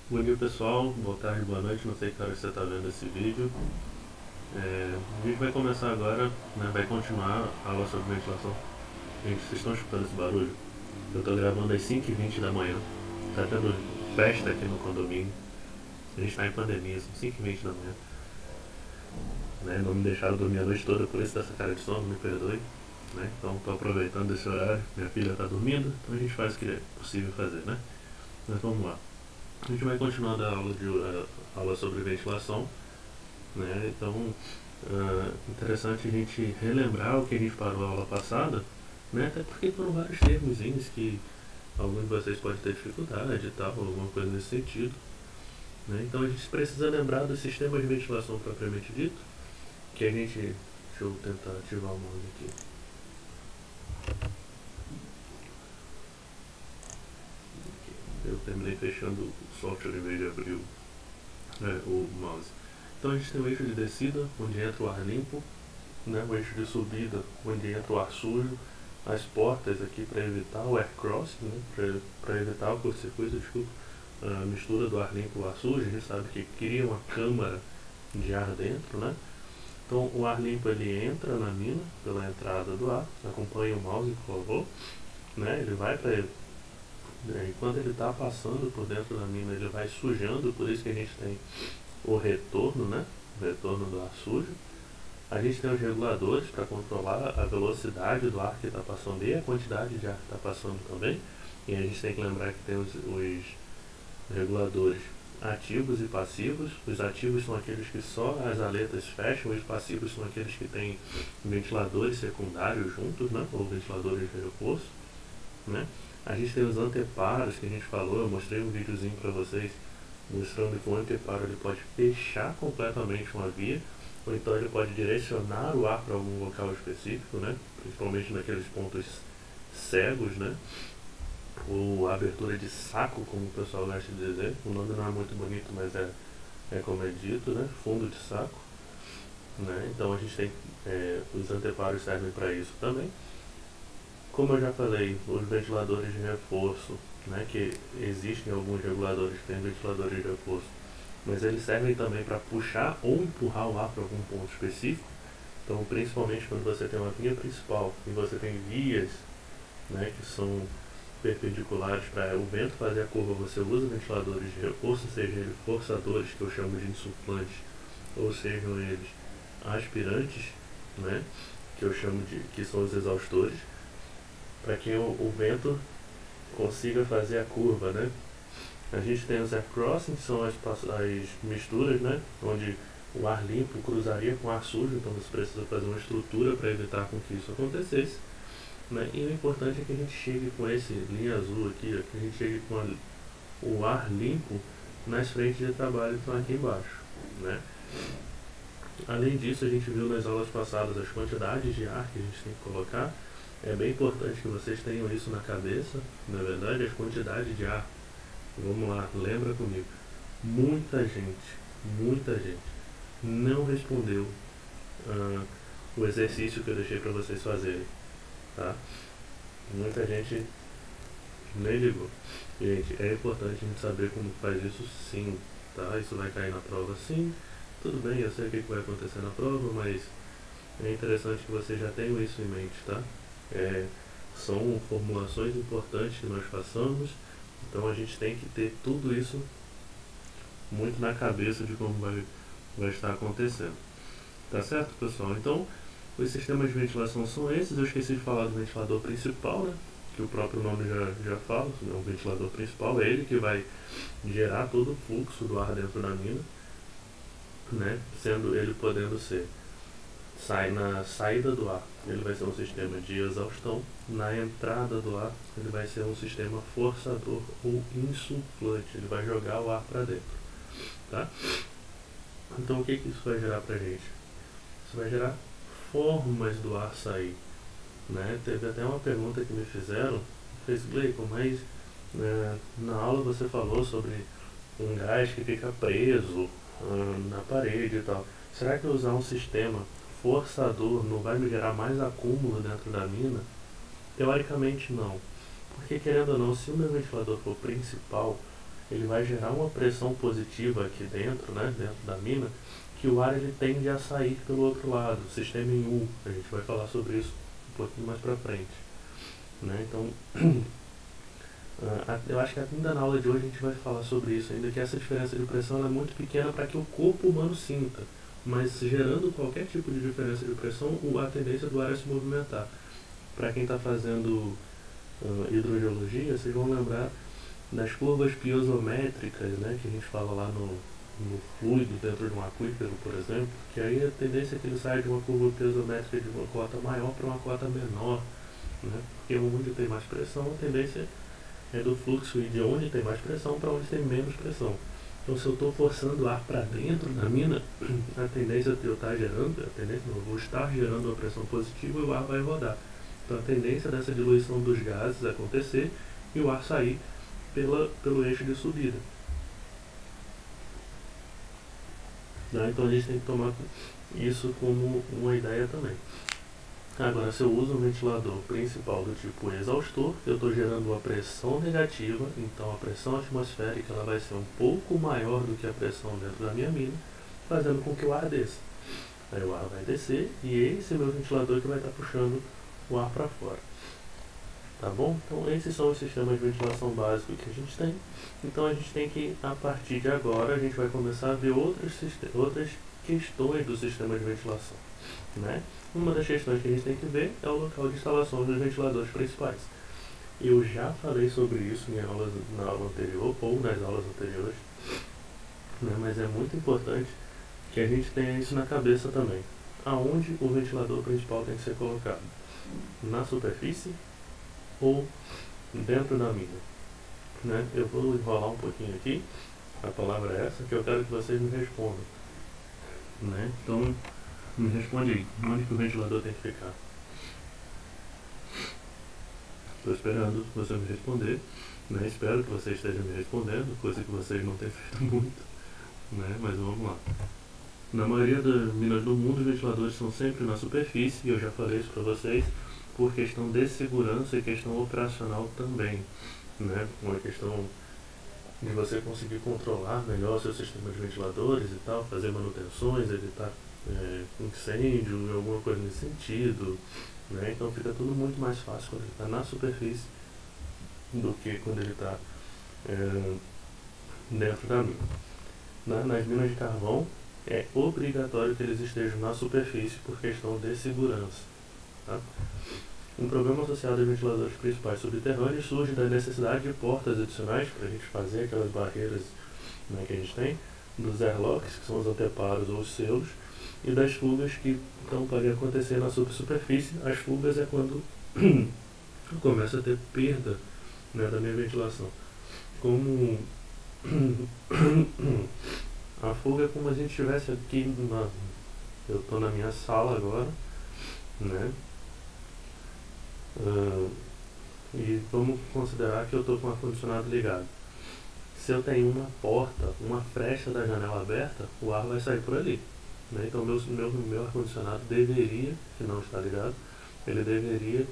Bom dia pessoal, boa tarde, boa noite, não sei que hora você está vendo esse vídeo. O vídeo vai começar agora, né, vai continuar a aula sobre ventilação. Gente, vocês estão escutando esse barulho? Eu estou gravando às 5h20 da manhã, tá tendo festa aqui no condomínio. A gente está em pandemia, são 5h20 da manhã. Né, não me deixaram dormir a noite toda, por isso dessa cara de sono, me perdoe. Né, então estou aproveitando esse horário, minha filha está dormindo, então a gente faz o que é possível fazer, né? Mas vamos lá. A gente vai continuar a aula sobre ventilação, né? Então, interessante a gente relembrar o que a gente parou na aula passada, né? Até porque foram vários termozinhos que alguns de vocês podem ter dificuldade e tal, alguma coisa nesse sentido, né? Então a gente precisa lembrar do sistema de ventilação propriamente dito, que a gente, deixa eu tentar ativar o mouse aqui. Eu terminei fechando o software em vez de abrir o mouse. Então a gente tem o eixo de descida, onde entra o ar limpo, né? O eixo de subida, onde entra o ar sujo, as portas aqui para evitar o air crossing, né? Para evitar o curto-circuito, desculpa, a mistura do ar limpo e o ar sujo. A gente sabe que cria uma câmara de ar dentro, né? Então o ar limpo ele entra na mina pela entrada do ar, acompanha o mouse, por favor, né? Ele vai para ele. E quando ele está passando por dentro da mina, ele vai sujando, por isso que a gente tem o retorno, né? O retorno do ar sujo. A gente tem os reguladores para controlar a velocidade do ar que está passando e a quantidade de ar que está passando também. E a gente tem que lembrar que tem os reguladores ativos e passivos. Os ativos são aqueles que só as aletas fecham, os passivos são aqueles que têm ventiladores secundários juntos, né? Ou ventiladores de reforço, né? A gente tem os anteparos que a gente falou, eu mostrei um videozinho para vocês mostrando que o anteparo ele pode fechar completamente uma via, ou então ele pode direcionar o ar para algum local específico, né? Principalmente naqueles pontos cegos, né? Ou a abertura de saco, como o pessoal gosta de dizer. O nome não é muito bonito, mas é como é dito, né? Fundo de saco. Né? Então a gente tem os anteparos servem para isso também. Como eu já falei, os ventiladores de reforço, né, que existem alguns reguladores que têm ventiladores de reforço, mas eles servem também para puxar ou empurrar o ar para algum ponto específico. Então, principalmente quando você tem uma via principal e você tem vias, né, que são perpendiculares para o vento fazer a curva, você usa ventiladores de reforço, seja eles forçadores, que eu chamo de insuflantes, ou sejam eles aspirantes, né, que eu chamo de que são os exaustores, para que o vento consiga fazer a curva, né? A gente tem os air crossing, que são as misturas, né? Onde o ar limpo cruzaria com o ar sujo, então você precisa fazer uma estrutura para evitar com que isso acontecesse, né? E o importante é que a gente chegue com esse linha azul aqui, que a gente chegue com o ar limpo nas frentes de trabalho que estão aqui embaixo, né? Além disso, a gente viu nas aulas passadas as quantidades de ar que a gente tem que colocar. É bem importante que vocês tenham isso na cabeça, na verdade, as quantidades de ar. Vamos lá, lembra comigo. Muita gente não respondeu o exercício que eu deixei para vocês fazerem, tá? Muita gente nem ligou. Gente, é importante a gente saber como faz isso sim, tá? Isso vai cair na prova sim. Tudo bem, eu sei o que vai acontecer na prova, mas é interessante que vocês já tenham isso em mente, tá? São formulações importantes que nós façamos, então a gente tem que ter tudo isso muito na cabeça de como vai estar acontecendo. Tá certo, pessoal? Então, os sistemas de ventilação são esses. Eu esqueci de falar do ventilador principal, né? Que o próprio nome já fala. O ventilador principal é ele que vai gerar todo o fluxo do ar dentro da mina, né? Sendo ele podendo ser na saída do ar, ele vai ser um sistema de exaustão. Na entrada do ar, ele vai ser um sistema forçador ou insuflante. Ele vai jogar o ar para dentro, tá? Então, o que isso vai gerar pra gente? Isso vai gerar formas do ar sair, né? Teve até uma pergunta que me fizeram, fez Gleicon, mas na aula você falou sobre um gás que fica preso na parede e tal. Será que usar um sistema forçador não vai me gerar mais acúmulo dentro da mina? Teoricamente não, porque querendo ou não, se o meu ventilador for principal, ele vai gerar uma pressão positiva aqui dentro, né, dentro da mina, que o ar ele tende a sair pelo outro lado, sistema em U. A gente vai falar sobre isso um pouquinho mais pra frente, né? Então, eu acho que ainda na aula de hoje a gente vai falar sobre isso, ainda que essa diferença de pressão é muito pequena para que o corpo humano sinta, mas gerando qualquer tipo de diferença de pressão, a tendência do ar é se movimentar. Para quem está fazendo hidrogeologia, vocês vão lembrar das curvas piezométricas, né, que a gente fala lá no fluido dentro de um aquífero, por exemplo, que aí a tendência é que ele saia de uma curva piezométrica de uma cota maior para uma cota menor, né, porque onde tem mais pressão, a tendência é do fluxo ir de onde tem mais pressão para onde tem menos pressão. Então, se eu estou forçando o ar para dentro da mina, a tendência de eu estar gerando, eu vou estar gerando uma pressão positiva e o ar vai rodar. Então, a tendência dessa diluição dos gases acontecer e o ar sair pelo eixo de subida. Então, a gente tem que tomar isso como uma ideia também. Agora, se eu uso um ventilador principal do tipo exaustor, eu estou gerando uma pressão negativa, então a pressão atmosférica ela vai ser um pouco maior do que a pressão dentro da minha mina, fazendo com que o ar desça. Aí o ar vai descer e esse é meu ventilador que vai estar puxando o ar para fora. Tá bom? Então esses são os sistemas de ventilação básicos que a gente tem. Então a gente tem que, a partir de agora, a gente vai começar a ver outras questões do sistema de ventilação, né? Uma das questões que a gente tem que ver é o local de instalação dos ventiladores principais. Eu já falei sobre isso na aula anterior ou nas aulas anteriores, né? Mas é muito importante que a gente tenha isso na cabeça também. Aonde o ventilador principal tem que ser colocado? Na superfície ou dentro da mina? Né? Eu vou enrolar um pouquinho aqui, a palavra é essa, que eu quero que vocês me respondam. Né? Então, me responde aí, onde que o ventilador tem que ficar? Estou esperando você me responder, né? Espero que você esteja me respondendo, coisa que vocês não têm feito muito, né? Mas vamos lá. Na maioria das minas do mundo, os ventiladores são sempre na superfície, e eu já falei isso para vocês, por questão de segurança e questão operacional também, né? Uma questão de você conseguir controlar melhor seu sistema de ventiladores e tal, fazer manutenções, evitar incêndio, alguma coisa nesse sentido, né? Então fica tudo muito mais fácil quando ele está na superfície do que quando ele está dentro da mina. Nas minas de carvão é obrigatório que eles estejam na superfície por questão de segurança. Tá? Um problema associado aos ventiladores principais subterrâneos surge da necessidade de portas adicionais para a gente fazer aquelas barreiras, né, que a gente tem, dos airlocks, que são os anteparos ou os selos, e das fugas que então podem acontecer na superfície. As fugas é quando começa a ter perda, né, da minha ventilação. Como a fuga é como se a gente estivesse aqui, eu estou na minha sala agora, né? E vamos considerar que eu estou com o ar-condicionado ligado. Se eu tenho uma porta, uma frecha da janela aberta, o ar vai sair por ali, né? Então meu ar-condicionado deveria, se não está ligado, ele deveria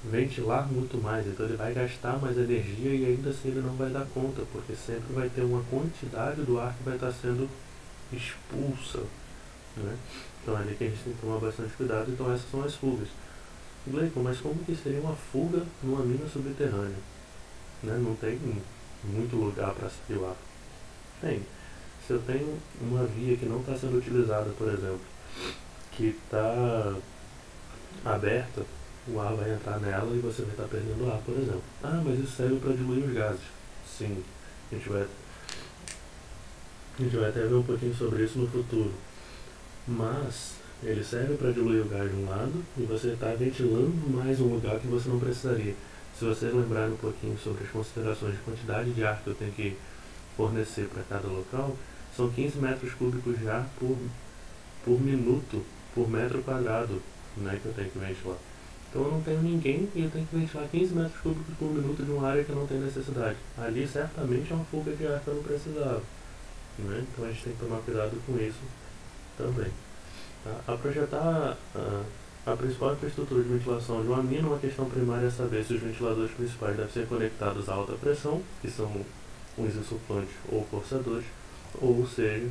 ventilar muito mais, então ele vai gastar mais energia e ainda assim ele não vai dar conta, porque sempre vai ter uma quantidade do ar que vai estar sendo expulsa, né? Então é ali que a gente tem que tomar bastante cuidado. Então essas são as fugas. Gleicon, mas como que seria uma fuga numa mina subterrânea? Né? Não tem muito lugar para se ar. Tem. Se eu tenho uma via que não está sendo utilizada, por exemplo, que está aberta, o ar vai entrar nela e você vai estar perdendo ar, por exemplo. Ah, mas isso serve para diluir os gases. Sim, a gente vai até ver um pouquinho sobre isso no futuro. Mas ele serve para diluir o gás de um lado e você está ventilando mais um lugar que você não precisaria. Se vocês lembrarem um pouquinho sobre as considerações de quantidade de ar que eu tenho que fornecer para cada local, são 15 metros cúbicos de ar por minuto, por metro quadrado, né, que eu tenho que ventilar. Então eu não tenho ninguém e eu tenho que ventilar 15 metros cúbicos por minuto de uma área que não tem necessidade. Ali certamente é uma fuga de ar que eu não precisava, né? Então a gente tem que tomar cuidado com isso também. Tá? A projetar A principal infraestrutura de ventilação de uma mina, uma questão primária é saber se os ventiladores principais devem ser conectados a alta pressão, que são os insuflantes ou forçadores, ou seja,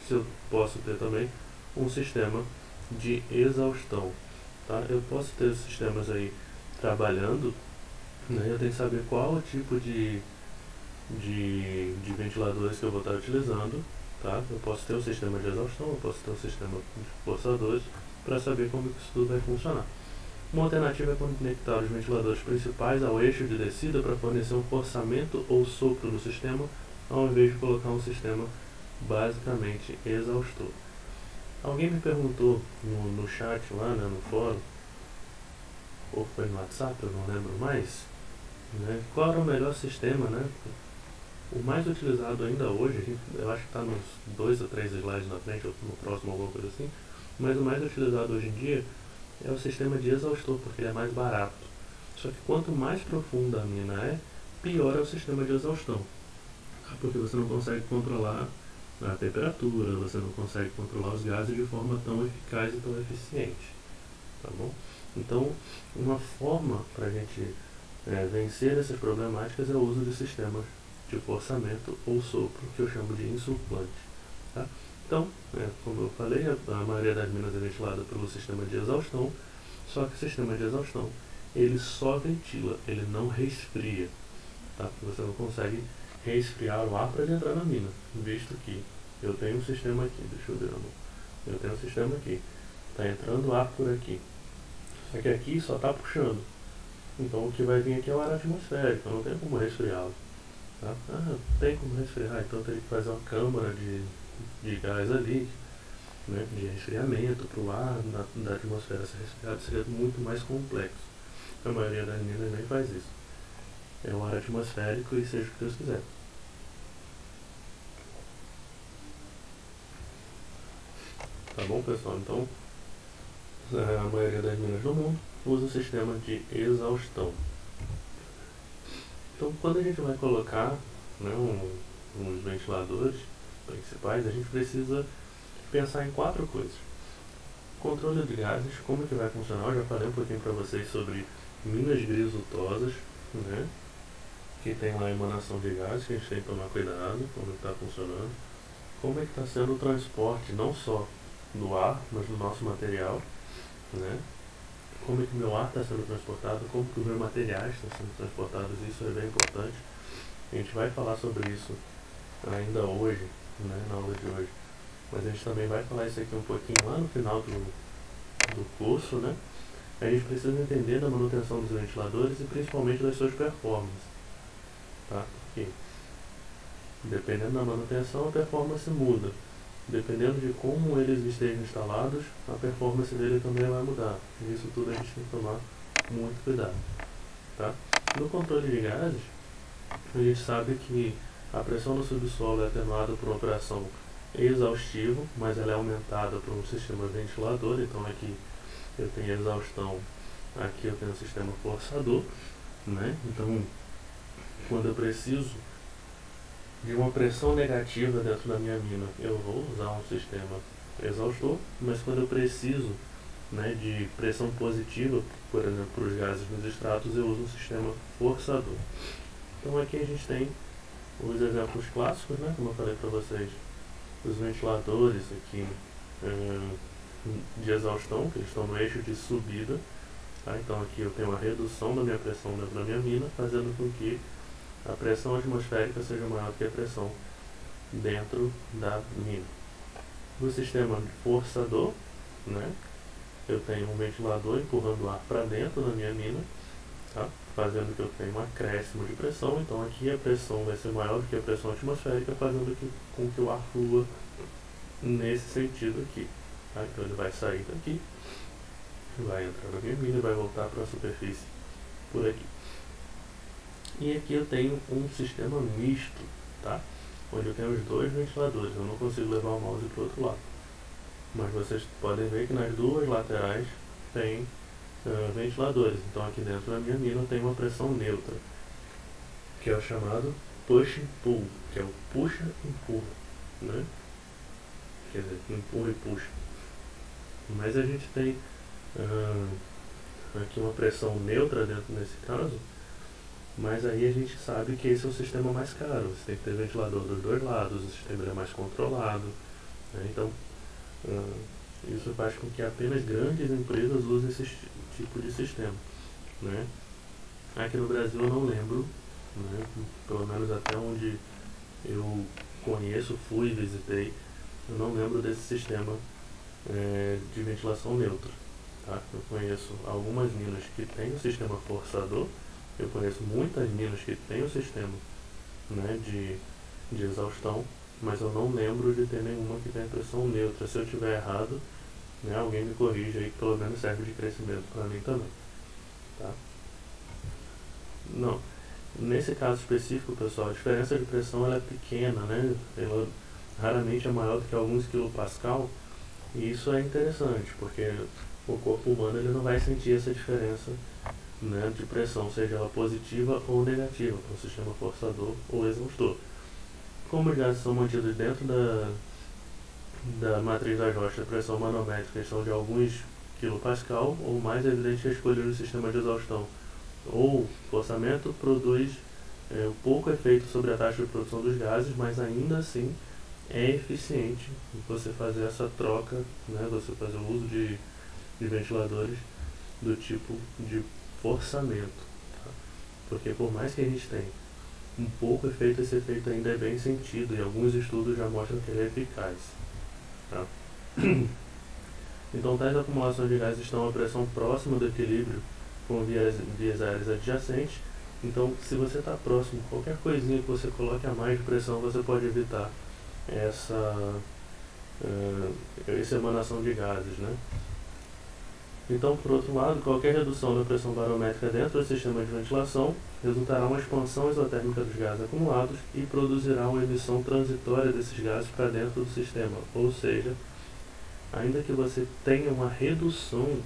se eu posso ter também um sistema de exaustão. Tá? Eu posso ter os sistemas aí trabalhando, né? Eu tenho que saber qual o tipo de ventiladores que eu vou estar utilizando. Tá? Eu posso ter um sistema de exaustão, eu posso ter um sistema de forçadores, para saber como isso tudo vai funcionar. Uma alternativa é conectar os ventiladores principais ao eixo de descida para fornecer um forçamento ou sopro no sistema, ao invés de colocar um sistema basicamente exaustor. Alguém me perguntou no chat lá, né, no fórum, ou foi no WhatsApp, eu não lembro mais, né, qual era o melhor sistema, né? O mais utilizado ainda hoje, eu acho que está nos 2 ou 3 slides na frente, ou no próximo, alguma coisa assim, mas o mais utilizado hoje em dia é o sistema de exaustor, porque ele é mais barato. Só que quanto mais profunda a mina é, pior é o sistema de exaustão, porque você não consegue controlar a temperatura, você não consegue controlar os gases de forma tão eficaz e tão eficiente. Tá bom? Então, uma forma para a gente vencer essas problemáticas é o uso de sistemas de forçamento ou sopro, que eu chamo de insuflante. Tá? Então, como eu falei, a maioria das minas é ventilada pelo sistema de exaustão, só que o sistema de exaustão ele só ventila, ele não resfria. Tá? Você não consegue resfriar o ar para ele entrar na mina, visto que eu tenho um sistema aqui, deixa eu ver, eu tenho um sistema aqui, está entrando ar por aqui, só que aqui só está puxando, então o que vai vir aqui é o ar atmosférico, não tem como resfriá-lo. Tá? Tem como resfriar, então eu teria que fazer uma câmara de gás ali, né, de resfriamento para o ar da atmosfera ser resfriado, seria muito mais complexo. A maioria das minas nem faz isso. É o ar atmosférico e seja o que Deus quiser. Tá bom, pessoal? Então, a maioria das minas do mundo usa o sistema de exaustão. Então, quando a gente vai colocar, né, uns ventiladores principais, a gente precisa pensar em 4 coisas. Controle de gases, como que vai funcionar? Eu já falei um pouquinho para vocês sobre minas grisotosas, né, que tem lá a emanação de gases, que a gente tem que tomar cuidado, como está funcionando. Como é que está sendo o transporte, não só do ar, mas do nosso material, né? Como é que o meu ar está sendo transportado, como que os meus materiais estão sendo transportados, isso é bem importante. A gente vai falar sobre isso ainda hoje, né, na aula de hoje. Mas a gente também vai falar isso aqui um pouquinho lá no final do curso, né? A gente precisa entender da manutenção dos ventiladores e principalmente das suas performances. Tá? Porque dependendo da manutenção, a performance muda. Dependendo de como eles estejam instalados, a performance dele também vai mudar. E isso tudo a gente tem que tomar muito cuidado. Tá? No controle de gases, a gente sabe que a pressão no subsolo é atenuada por uma operação exaustiva, mas ela é aumentada por um sistema ventilador. Então aqui eu tenho exaustão, aqui eu tenho um sistema forçador, né? Então, quando eu preciso de uma pressão negativa dentro da minha mina, eu vou usar um sistema exaustor, mas quando eu preciso, né, de pressão positiva, por exemplo, para os gases nos estratos, eu uso um sistema forçador. Então aqui a gente tem os exemplos clássicos, né, como eu falei para vocês, os ventiladores aqui de exaustão, que eles estão no eixo de subida. Tá? Então aqui eu tenho uma redução da minha pressão dentro da minha mina, fazendo com que a pressão atmosférica seja maior que a pressão dentro da mina. No sistema de forçador, né, eu tenho um ventilador empurrando ar para dentro da minha mina, tá, fazendo que eu tenha um acréscimo de pressão. Então aqui a pressão vai ser maior do que a pressão atmosférica, fazendo com que o ar flua nesse sentido aqui. Tá? Então ele vai sair daqui, vai entrar na minha mina e vai voltar para a superfície por aqui. E aqui eu tenho um sistema misto, tá? Onde eu tenho os 2 ventiladores. Eu não consigo levar o mouse para o outro lado, mas vocês podem ver que nas 2 laterais tem ventiladores. Então aqui dentro da minha mina eu tenho uma pressão neutra, que é o chamado push and pull, que é o puxa e empurra, né? Quer dizer, empurra e puxa. Mas a gente tem aqui uma pressão neutra dentro nesse caso, mas aí a gente sabe que esse é o sistema mais caro. Você tem que ter ventilador dos dois lados, o sistema é mais controlado, né? Então, isso faz com que apenas grandes empresas usem esse tipo de sistema, né? Aqui no Brasil eu não lembro, né? Pelo menos até onde eu conheço, fui e visitei, eu não lembro desse sistema de ventilação neutra. Tá? Eu conheço algumas minas que têm o sistema forçador, eu conheço muitas minas que têm o sistema, né, de exaustão, mas eu não lembro de ter nenhuma que tenha pressão neutra. Se eu estiver errado, né, alguém me corrige aí, que pelo menos serve de crescimento para mim também. Tá? Não. Nesse caso específico, pessoal, a diferença de pressão ela é pequena, né? Ela raramente é maior do que alguns quilopascal, e isso é interessante, porque o corpo humano ele não vai sentir essa diferença, né, de pressão, seja ela positiva ou negativa, para o sistema forçador ou exaustor. Como os gases são mantidos dentro da matriz das rochas, a pressão manométrica são de alguns quilopascal, ou mais evidente é escolher o sistema de exaustão ou forçamento produz pouco efeito sobre a taxa de produção dos gases, mas ainda assim é eficiente você fazer essa troca, né, você fazer o uso de ventiladores do tipo de forçamento, tá? Porque por mais que a gente tenha um pouco efeito, esse efeito ainda é bem sentido e alguns estudos já mostram que ele é eficaz, tá? Então tais acumulações de gases estão a pressão próxima do equilíbrio com vias aéreas adjacentes. Então, se você está próximo, qualquer coisinha que você coloque a mais de pressão, você pode evitar essa emanação de gases, né? Então, por outro lado, qualquer redução da pressão barométrica dentro do sistema de ventilação resultará uma expansão exotérmica dos gases acumulados e produzirá uma emissão transitória desses gases para dentro do sistema. Ou seja, ainda que você tenha uma redução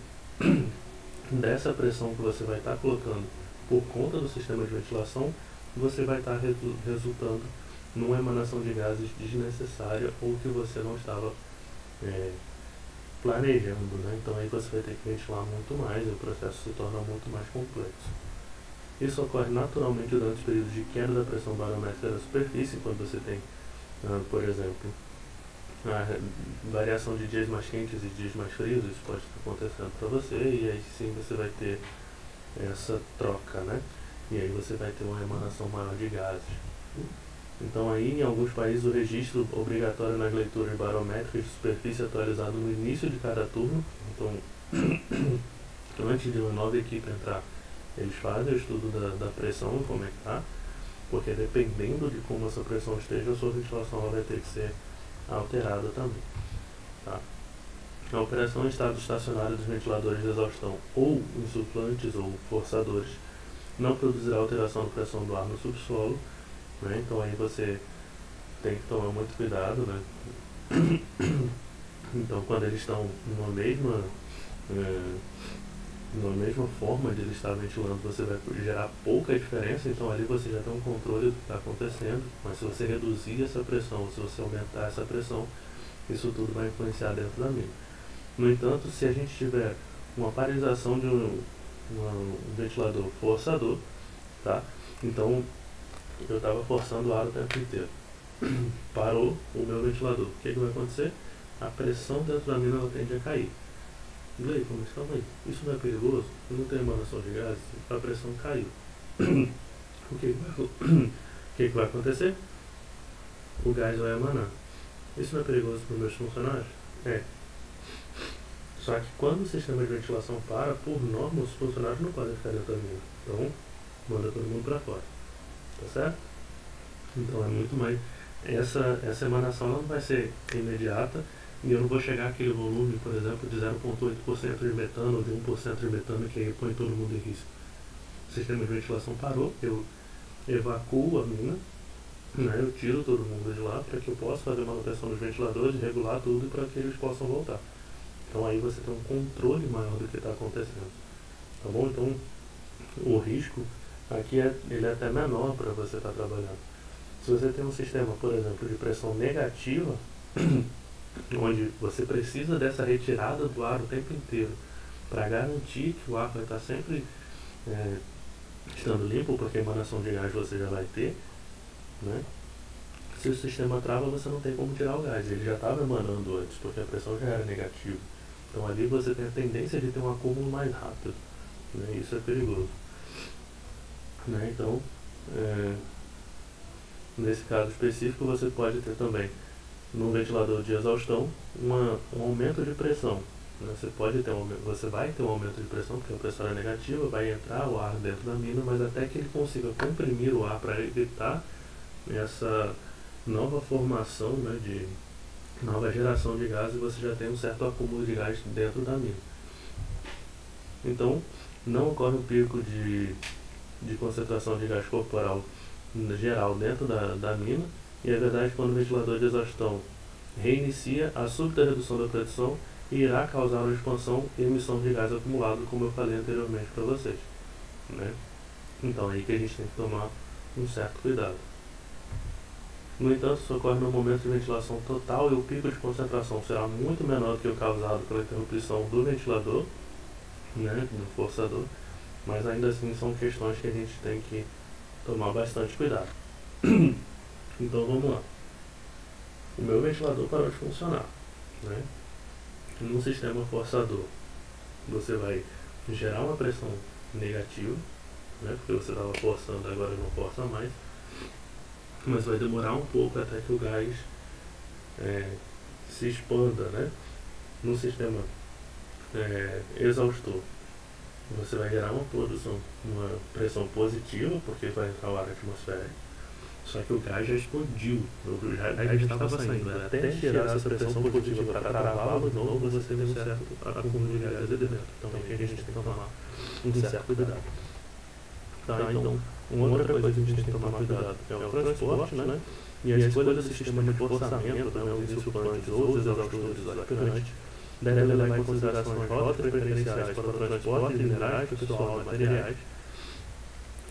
dessa pressão que você vai estar colocando por conta do sistema de ventilação, você vai estar resultando numa emanação de gases desnecessária ou que você não estava planejando, né? Então aí você vai ter que ventilar muito mais e o processo se torna muito mais complexo. Isso ocorre naturalmente durante os períodos de queda da pressão barométrica da superfície, quando você tem, por exemplo, a variação de dias mais quentes e dias mais frios. Isso pode estar acontecendo para você, e aí sim você vai ter essa troca, né? E aí você vai ter uma emanação maior de gases. Então aí em alguns países o registro obrigatório nas leituras barométricas de superfície atualizado no início de cada turno. Então antes de uma nova equipe entrar, eles fazem o estudo da pressão, como é que tá, porque dependendo de como essa pressão esteja, a sua ventilação ela vai ter que ser alterada também, tá? A operação em estado estacionário dos ventiladores de exaustão ou insuflantes ou forçadores não produzirá alteração na pressão do ar no subsolo, né? Então aí você tem que tomar muito cuidado, né? Então quando eles estão numa mesma forma de eles estar ventilando, você vai gerar pouca diferença, então ali você já tem um controle do que está acontecendo. Mas se você reduzir essa pressão, se você aumentar essa pressão, isso tudo vai influenciar dentro da mina. No entanto, se a gente tiver uma paralisação de um ventilador forçador, tá? Então eu estava forçando o ar o tempo inteiro, parou o meu ventilador, o que vai acontecer? A pressão dentro da mina ela tende a cair. Gleison, mas calma aí, isso não é perigoso? Não tem emanação de gases? A pressão caiu. O que vai acontecer? O gás vai emanar. Isso não é perigoso para os meus funcionários? É. Só que quando o sistema de ventilação para, por norma, os funcionários não podem ficar dentro da mina. Então, manda todo mundo para fora. Tá certo? Então é muito mais... Essa emanação ela não vai ser imediata, e eu não vou chegar àquele volume, por exemplo, de 0,8% de metano ou de 1% de metano, que aí põe todo mundo em risco. O sistema de ventilação parou, eu evacuo a mina, né, eu tiro todo mundo de lá para que eu possa fazer manutenção dos ventiladores, regular tudo para que eles possam voltar. Então aí você tem um controle maior do que está acontecendo. Tá bom? Então o risco aqui ele é até menor para você estar trabalhando. Se você tem um sistema, por exemplo, de pressão negativa, onde você precisa dessa retirada do ar o tempo inteiro, para garantir que o ar vai estar sempre estando limpo, porque a emanação de gás você já vai ter, né? Se o sistema trava, você não tem como tirar o gás, ele já estava emanando antes, porque a pressão já era negativa. Então ali você tem a tendência de ter um acúmulo mais rápido, né? Isso é perigoso, né? Então, nesse caso específico, você pode ter também, no ventilador de exaustão, um aumento de pressão. Você vai ter um aumento de pressão, porque a pressão é negativa, vai entrar o ar dentro da mina, mas até que ele consiga comprimir o ar para evitar essa nova formação, né, de nova geração de gás, e você já tem um certo acúmulo de gás dentro da mina. Então, não ocorre um pico de concentração de gás corporal geral dentro da mina, e é verdade que quando o ventilador de exaustão reinicia, a súbita redução da pressão irá causar uma expansão e emissão de gás acumulado, como eu falei anteriormente para vocês, né? Então é aí que a gente tem que tomar um certo cuidado. No entanto, isso ocorre no momento de ventilação total e o pico de concentração será muito menor do que o causado pela interrupção do ventilador, né, do forçador, mas ainda assim são questões que a gente tem que tomar bastante cuidado. Então vamos lá. O meu ventilador parou de funcionar, né? No sistema forçador, você vai gerar uma pressão negativa, né, porque você estava forçando, agora não força mais, mas vai demorar um pouco até que o gás se expanda, né? No sistema exaustor, você vai gerar uma pressão positiva, porque vai entrar o ar atmosférico, só que o gás já explodiu, o gás estava saindo, até gerar essa pressão positiva para travá-lo de novo, você tem um certo acúmulo de gás ali dentro. Então aqui a gente tem que tomar um certo cuidado. Tá, então, uma outra coisa que a gente tem que tomar cuidado é o transporte, né? E a escolha do sistema de forçamento, né, os insuflantes ou os exaustores aspirantes, deve levar em consideração as rotas preferenciais para o transporte de minerais, pessoal e materiais,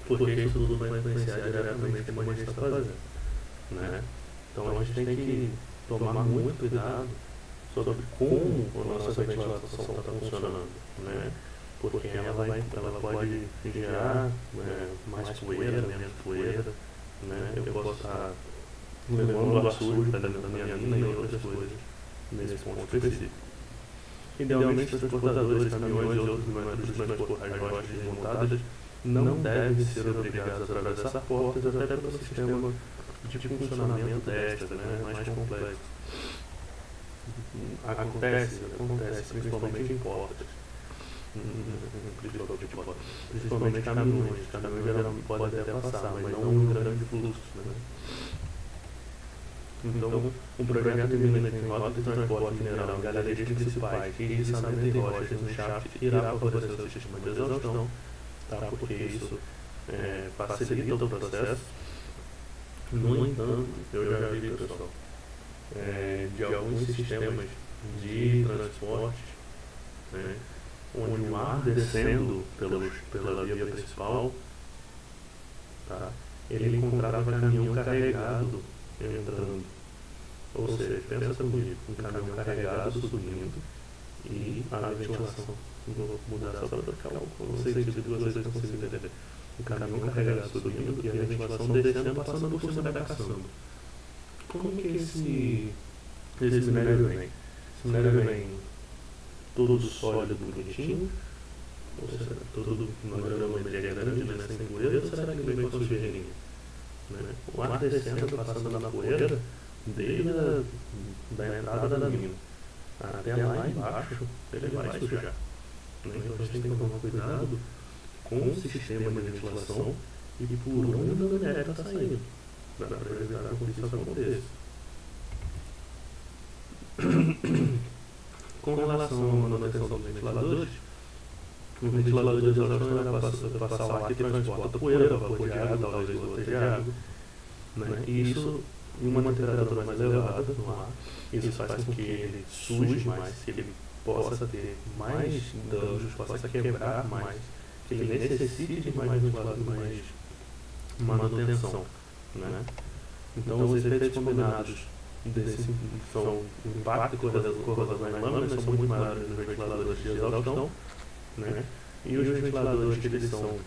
porque isso tudo vai influenciar diretamente como a gente está fazendo, né? Então a gente tem que tomar muito cuidado sobre como a nossa ventilação está funcionando, né? Porque ela pode gerar mais poeira, menos poeira, né? Eu posso estar levando ar sujo para dentro da minha mina e outras coisas nesse ponto específico. Idealmente, os transportadores, caminhões e outros métodos de transportar as rochas desmontadas não devem ser obrigados a atravessar portas, até pelo sistema de funcionamento extra, né, mais complexo. Acontece, principalmente em portas. Principalmente caminhões geralmente podem até passar, mas não em grande fluxo, né? Então, um projeto de mina em rota de transporte mineral em galerias principais e içamento em rochas no shaft irá favorecer o sistema de exaustão, tá? Porque isso facilita o processo. No entanto, eu já vi, pessoal, de alguns sistemas de transporte, né, onde o ar descendo pela via principal, tá, ele encontrava caminhão carregado entrando. Ou seja, pensa comigo, um caminhão carregado subindo e a ventilação. Vou mudar só para ficar o sentido que vocês conseguem entender. Um caminhão carregado subindo e a ventilação descendo, passando por cima da caçamba. Como que esse minério vem? Esse minério vem todo sólido, bonitinho, ou será todo uma granulometria grande, né, sem poeira, ou será que ele vem com a sujeirinha? Né? O ar descendo, passando na poeira, desde a entrada da mina até lá embaixo, ele vai sujar. Né? Então a gente tem que tomar cuidado com o sistema de ventilação e por onde o minério está saindo, para evitar que isso aconteça. Com relação à manutenção dos ventiladores, o ventilador de exaustão vai passar o ar que transporta poeira, vapor de água, talvez gotas de água, né? E isso, em uma temperatura mais elevada no ar, isso faz com que ele suje mais, que ele possa ter mais danos, possa quebrar mais, que ele necessite de mais manutenção, né? Então os efeitos combinados desse são o impacto e corrosão nas lâminas são muito maiores nos ventiladores de exaustão, né? E os ventiladores que eles são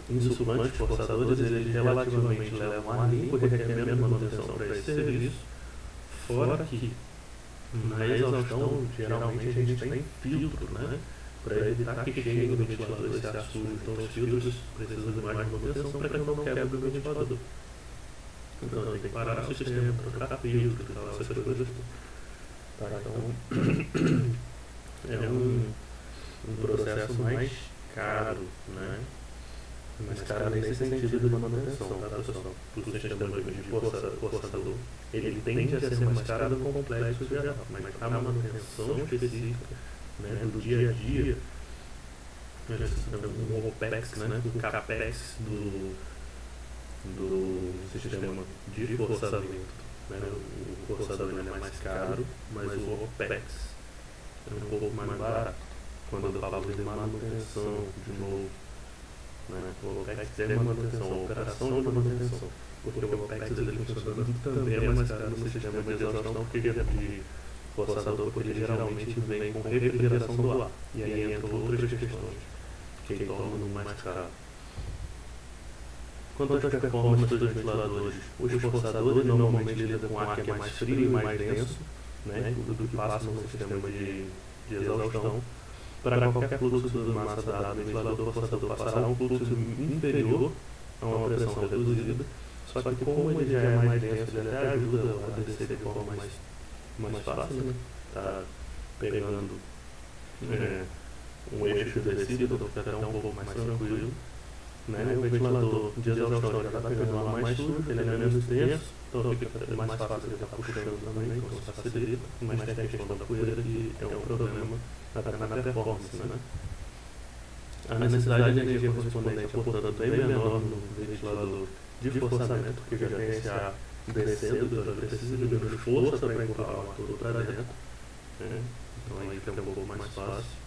insuflantes, forçadores, eles relativamente levam ar limpo e requer menos manutenção para esse serviço. Fora que na exaustão, geralmente a gente tem filtro, né? Para evitar que chegue no ventilador esse ar sujo. Então os filtros precisam de mais manutenção para que não quebre o ventilador. Então tem que parar o sistema, trocar filtro e tal, essas coisas. Tá, então é um processo mais caro, né? Mais caro nesse sentido de manutenção, tá, pessoal? O sistema de forçador, ele tende a ser mais caro no complexo geral, mas a manutenção específica, né, do dia a dia, o OPEX, né, o CAPEX do sistema de forçamento, né? O forçador é mais caro, mas o OPEX é um pouco mais barato. Quando eu falo de manutenção, de novo, né? O OPEX é manutenção, operação de manutenção, porque o OPEX dele funcionando também é mais caro no sistema de exaustão, porque de forçador, porque ele geralmente vem com refrigeração do ar, e aí entram outras questões que tornam mais caro. Quanto às performances dos ventiladores, os forçadores normalmente lidam com ar que é mais frio e mais denso, né, do que passa no sistema de exaustão. Para qualquer fluxo de massa dado, o ventilador forçador passará um fluxo inferior a uma pressão reduzida, só que como ele já é mais denso, ele até ajuda a descer de forma mais fácil, né? Tá pegando um eixo descido, então fica até um pouco mais tranquilo. Né? O ventilador de exaustão já está pegando um ar mais sujo, ele é menos denso, então fica mais fácil de estar puxando também, então isso facilita, mas tem a questão da poeira que é um problema até na performance, né? A necessidade de energia correspondente é, portanto, bem menor no ventilador de forçamento, porque já tem esse ar descendo, então ele precisa de menos força para empurrar o ar todo para dentro, né? Então aí fica um pouco mais fácil.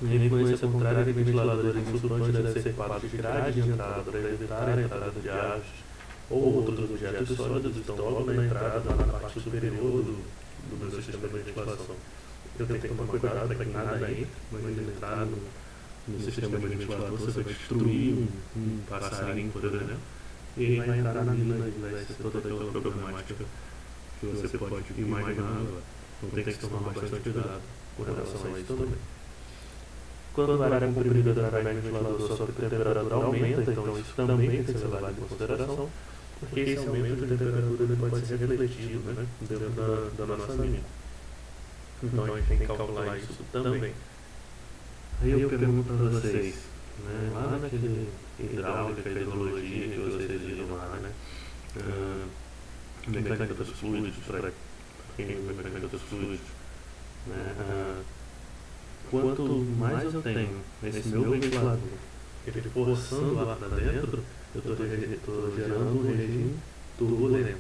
Em influência contrária, que ventiladores insuflantes devem ser equipados de grade de entrada para evitar a entrada de gases ou outros objetos sólidos, então logo na entrada, na parte superior do meu sistema de ventilação. Eu tenho que tomar cuidado para que nada entre, mas entrar no sistema de ventilador você vai destruir um passarinho, por exemplo, e vai entrar na mina e vai ser toda aquela problemática que você pode imaginar agora. Então tem que se tomar bastante cuidado com relação a isso também. Quando a área comprimida através do ventilador sofre temperatura aumenta, então isso também tem que ser levado em consideração, porque esse aumento de temperatura ele pode ser refletido, né, dentro da nossa mina. Então a gente tem que calcular isso também. Aí eu pergunto para vocês, né, lá naquele hidráulica, hidrologia que vocês viram lá, né, mecânica dos fluidos, para quem é mecânica dos fluidos, né, quanto mais eu tenho esse meu ventilador, ele forçando o ar para dentro, eu estou gerando um regime turbulento.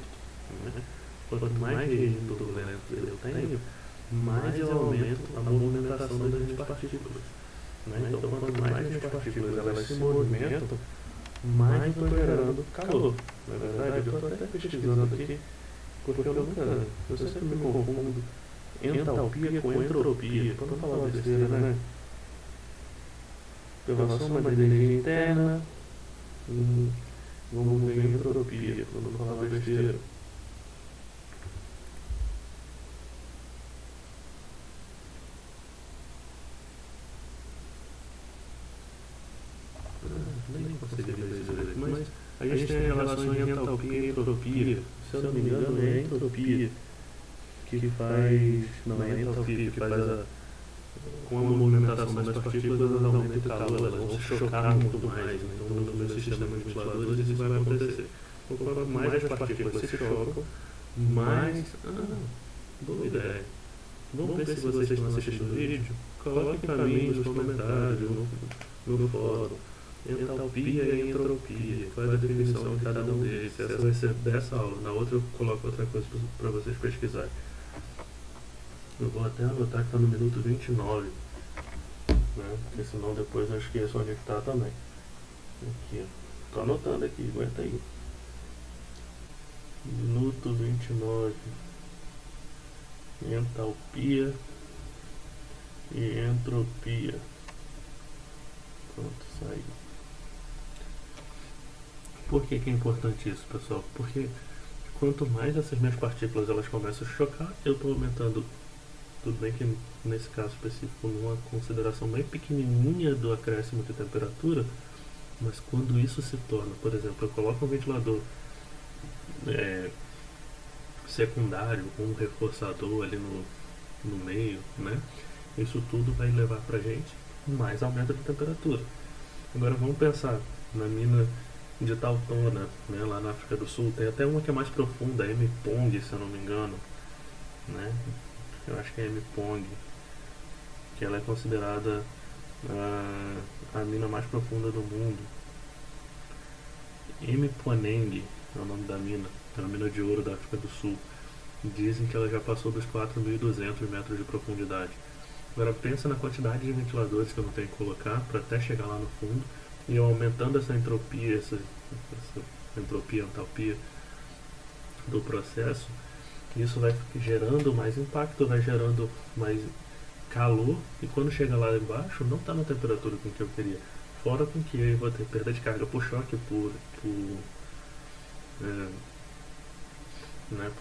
Né? Quanto mais regime turbulento eu tenho, mais eu aumento a movimentação das minhas partículas. Né? Então, quanto mais minhas partículas elas se movimentam, mais eu estou gerando calor. Na verdade, eu estou até pesquisando aqui, porque eu sempre me confundo entalpia com entropia, para não falar besteira, né? Pela soma da energia interna, vamos ver entropia, para não falar besteira. Nem consegui ver isso direito, mas a gente tem a relação entre entalpia e entropia. Se eu não me engano, é entropia que faz, não é entalpia, que faz com a movimentação das partículas, elas aumentam o calor, elas vão se chocar muito mais. Então, no meu sistema de ventiladores, isso vai acontecer. Então, quanto mais as partículas se chocam, mais. Boa ideia. Vamos ver se vocês estão assistindo o vídeo. Coloquem para mim nos comentários, no fórum. Entalpia e entropia, qual é a definição de cada um deles? Essa vai ser dessa aula, na outra eu coloco outra coisa para vocês pesquisarem. Eu vou até anotar que está no minuto 29, né? Porque senão depois eu esqueço onde está também. Aqui, ó. Tô anotando aqui, aguenta aí. Minuto 29. Entalpia e entropia. Pronto, saiu. Por que é importante isso, pessoal? Porque quanto mais essas minhas partículas elas começam a chocar, eu estou aumentando. Tudo bem que nesse caso específico, numa consideração bem pequenininha do acréscimo de temperatura, mas quando isso se torna, por exemplo, eu coloco um ventilador secundário, um reforçador ali no meio, né? Isso tudo vai levar pra gente mais aumento de temperatura. Agora vamos pensar na mina de Tautona, né, lá na África do Sul. Tem até uma que é mais profunda, a M-Pong, se eu não me engano, né? Eu acho que é a M-Pong, que ela é considerada a mina mais profunda do mundo. M-Poneng é o nome da mina, é uma mina de ouro da África do Sul. Dizem que ela já passou dos 4.200 metros de profundidade. Agora pensa na quantidade de ventiladores que eu não tenho que colocar para até chegar lá no fundo, e eu aumentando essa entropia, essa entropia, entalpia do processo, isso vai gerando mais impacto, vai gerando mais calor, e quando chega lá embaixo não está na temperatura com que eu queria. Fora com que eu vou ter perda de carga por choque, por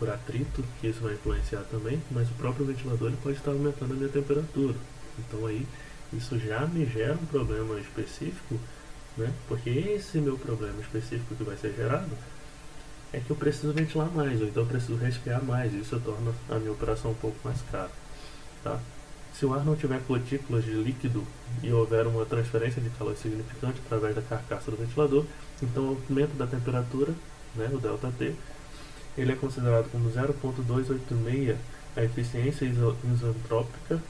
atrito, que isso vai influenciar também, mas o próprio ventilador ele pode estar aumentando a minha temperatura. Então aí isso já me gera um problema específico, né? Porque esse meu problema específico que vai ser gerado é que eu preciso ventilar mais, ou então eu preciso resfriar mais, e isso torna a minha operação um pouco mais cara, tá? Se o ar não tiver gotículas de líquido e houver uma transferência de calor significante através da carcaça do ventilador, então o aumento da temperatura, né, o ΔT, ele é considerado como 0,286 a eficiência isentrópica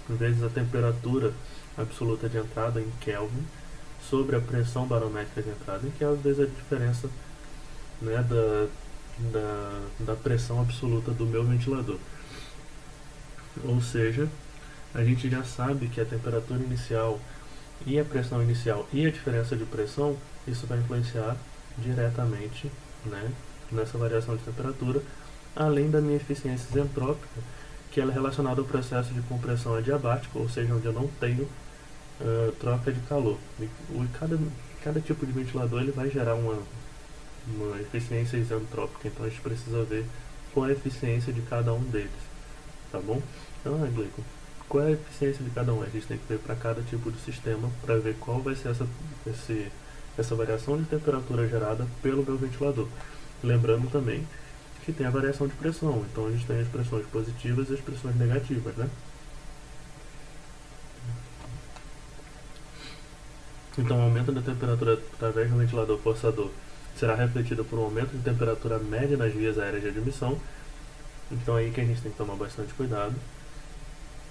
vezes a temperatura absoluta de entrada em Kelvin sobre a pressão barométrica de entrada em Kelvin vezes a diferença, né, da pressão absoluta do meu ventilador. Ou seja, a gente já sabe que a temperatura inicial e a pressão inicial e a diferença de pressão, isso vai influenciar diretamente, né, nessa variação de temperatura, além da minha eficiência isentrópica, que ela é relacionada ao processo de compressão adiabática, ou seja, onde eu não tenho troca de calor. E cada tipo de ventilador ele vai gerar uma eficiência isentrópica, então a gente precisa ver qual é a eficiência de cada um deles, tá bom? Então, Gleico, qual é a eficiência de cada um? A gente tem que ver para cada tipo de sistema para ver qual vai ser essa variação de temperatura gerada pelo meu ventilador. Lembrando também que tem a variação de pressão, então a gente tem as pressões positivas e as pressões negativas, né? Então o aumento da temperatura através do ventilador forçador será refletido por um aumento de temperatura média nas vias aéreas de admissão. Então aí que a gente tem que tomar bastante cuidado,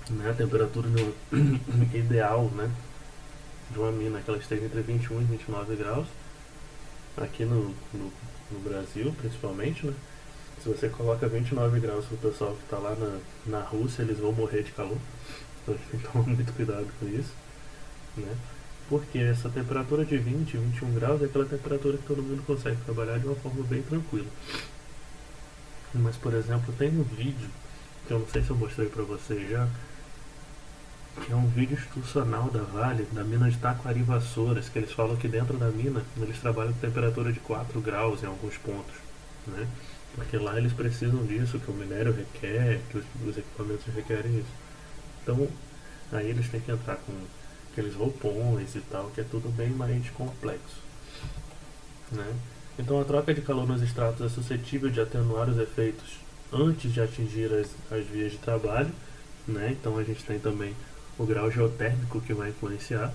né? A temperatura ideal, né, de uma mina que ela esteja entre 21 e 29 graus, aqui no Brasil principalmente, né? Se você coloca 29 graus para o pessoal que está lá na Rússia, eles vão morrer de calor. Então a gente tem que tomar muito cuidado com isso, né? Porque essa temperatura de 20, 21 graus é aquela temperatura que todo mundo consegue trabalhar de uma forma bem tranquila. Mas, por exemplo, tem um vídeo, que eu não sei se eu mostrei para vocês já, que é um vídeo institucional da Vale, da mina de Taquari Vassouras, que eles falam que dentro da mina eles trabalham com temperatura de 4 graus em alguns pontos, né? Porque lá eles precisam disso, que o minério requer, que os equipamentos requerem isso. Então, aí eles têm que entrar com aqueles roupões e tal, que é tudo bem mais complexo, né? Então a troca de calor nos estratos é suscetível de atenuar os efeitos antes de atingir as vias de trabalho, né? Então a gente tem também o grau geotérmico que vai influenciar.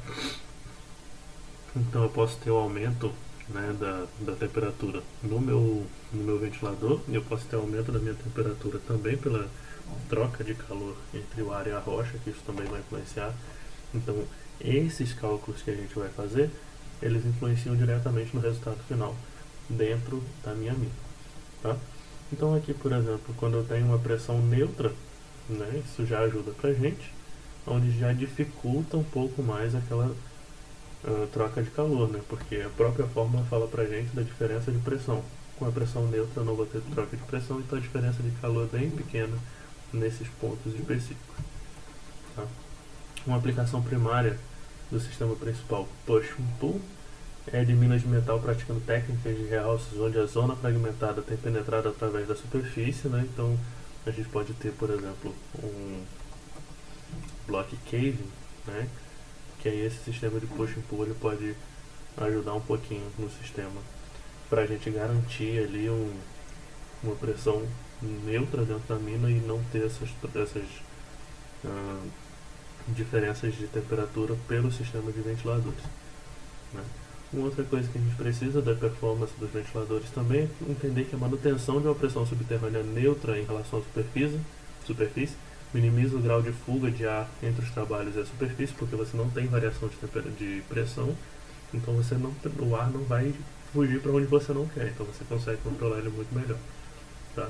Então eu posso ter o aumento, né, da temperatura no meu ventilador, e eu posso ter o aumento da minha temperatura também pela troca de calor entre o ar e a rocha, que isso também vai influenciar. Então esses cálculos que a gente vai fazer, eles influenciam diretamente no resultado final dentro da minha mina, tá? Então aqui, por exemplo, quando eu tenho uma pressão neutra, né, isso já ajuda pra gente, onde já dificulta um pouco mais aquela troca de calor, né? Porque a própria fórmula fala pra gente da diferença de pressão. Com a pressão neutra eu não vou ter troca de pressão, então a diferença de calor é bem pequena nesses pontos específicos. Tá? Uma aplicação primária do sistema principal push and pull é de minas de metal praticando técnicas de realces onde a zona fragmentada tem penetrado através da superfície, né? Então a gente pode ter, por exemplo, um block caving, né? Que aí esse sistema de push and pull ele pode ajudar um pouquinho no sistema para a gente garantir ali uma pressão neutra dentro da mina e não ter essas diferenças de temperatura pelo sistema de ventiladores, né? Uma outra coisa que a gente precisa da performance dos ventiladores também é entender que a manutenção de uma pressão subterrânea neutra em relação à superfície minimiza o grau de fuga de ar entre os trabalhos e a superfície, porque você não tem variação de pressão, então o ar não vai fugir para onde você não quer, então você consegue controlar ele muito melhor, tá?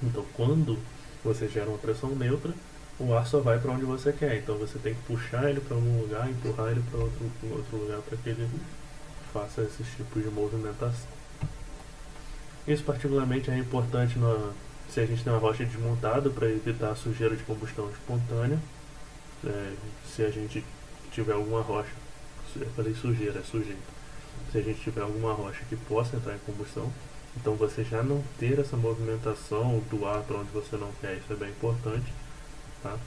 Então quando você gera uma pressão neutra, o ar só vai para onde você quer, então você tem que puxar ele para um lugar, empurrar ele para outro lugar para que ele faça esses tipos de movimentação. Isso particularmente é importante se a gente tem uma rocha desmontada para evitar a sujeira de combustão espontânea. Se a gente tiver alguma rocha, eu falei sujeira, é sujeito. Se a gente tiver alguma rocha que possa entrar em combustão, então você já não ter essa movimentação do ar para onde você não quer, isso é bem importante. Tá?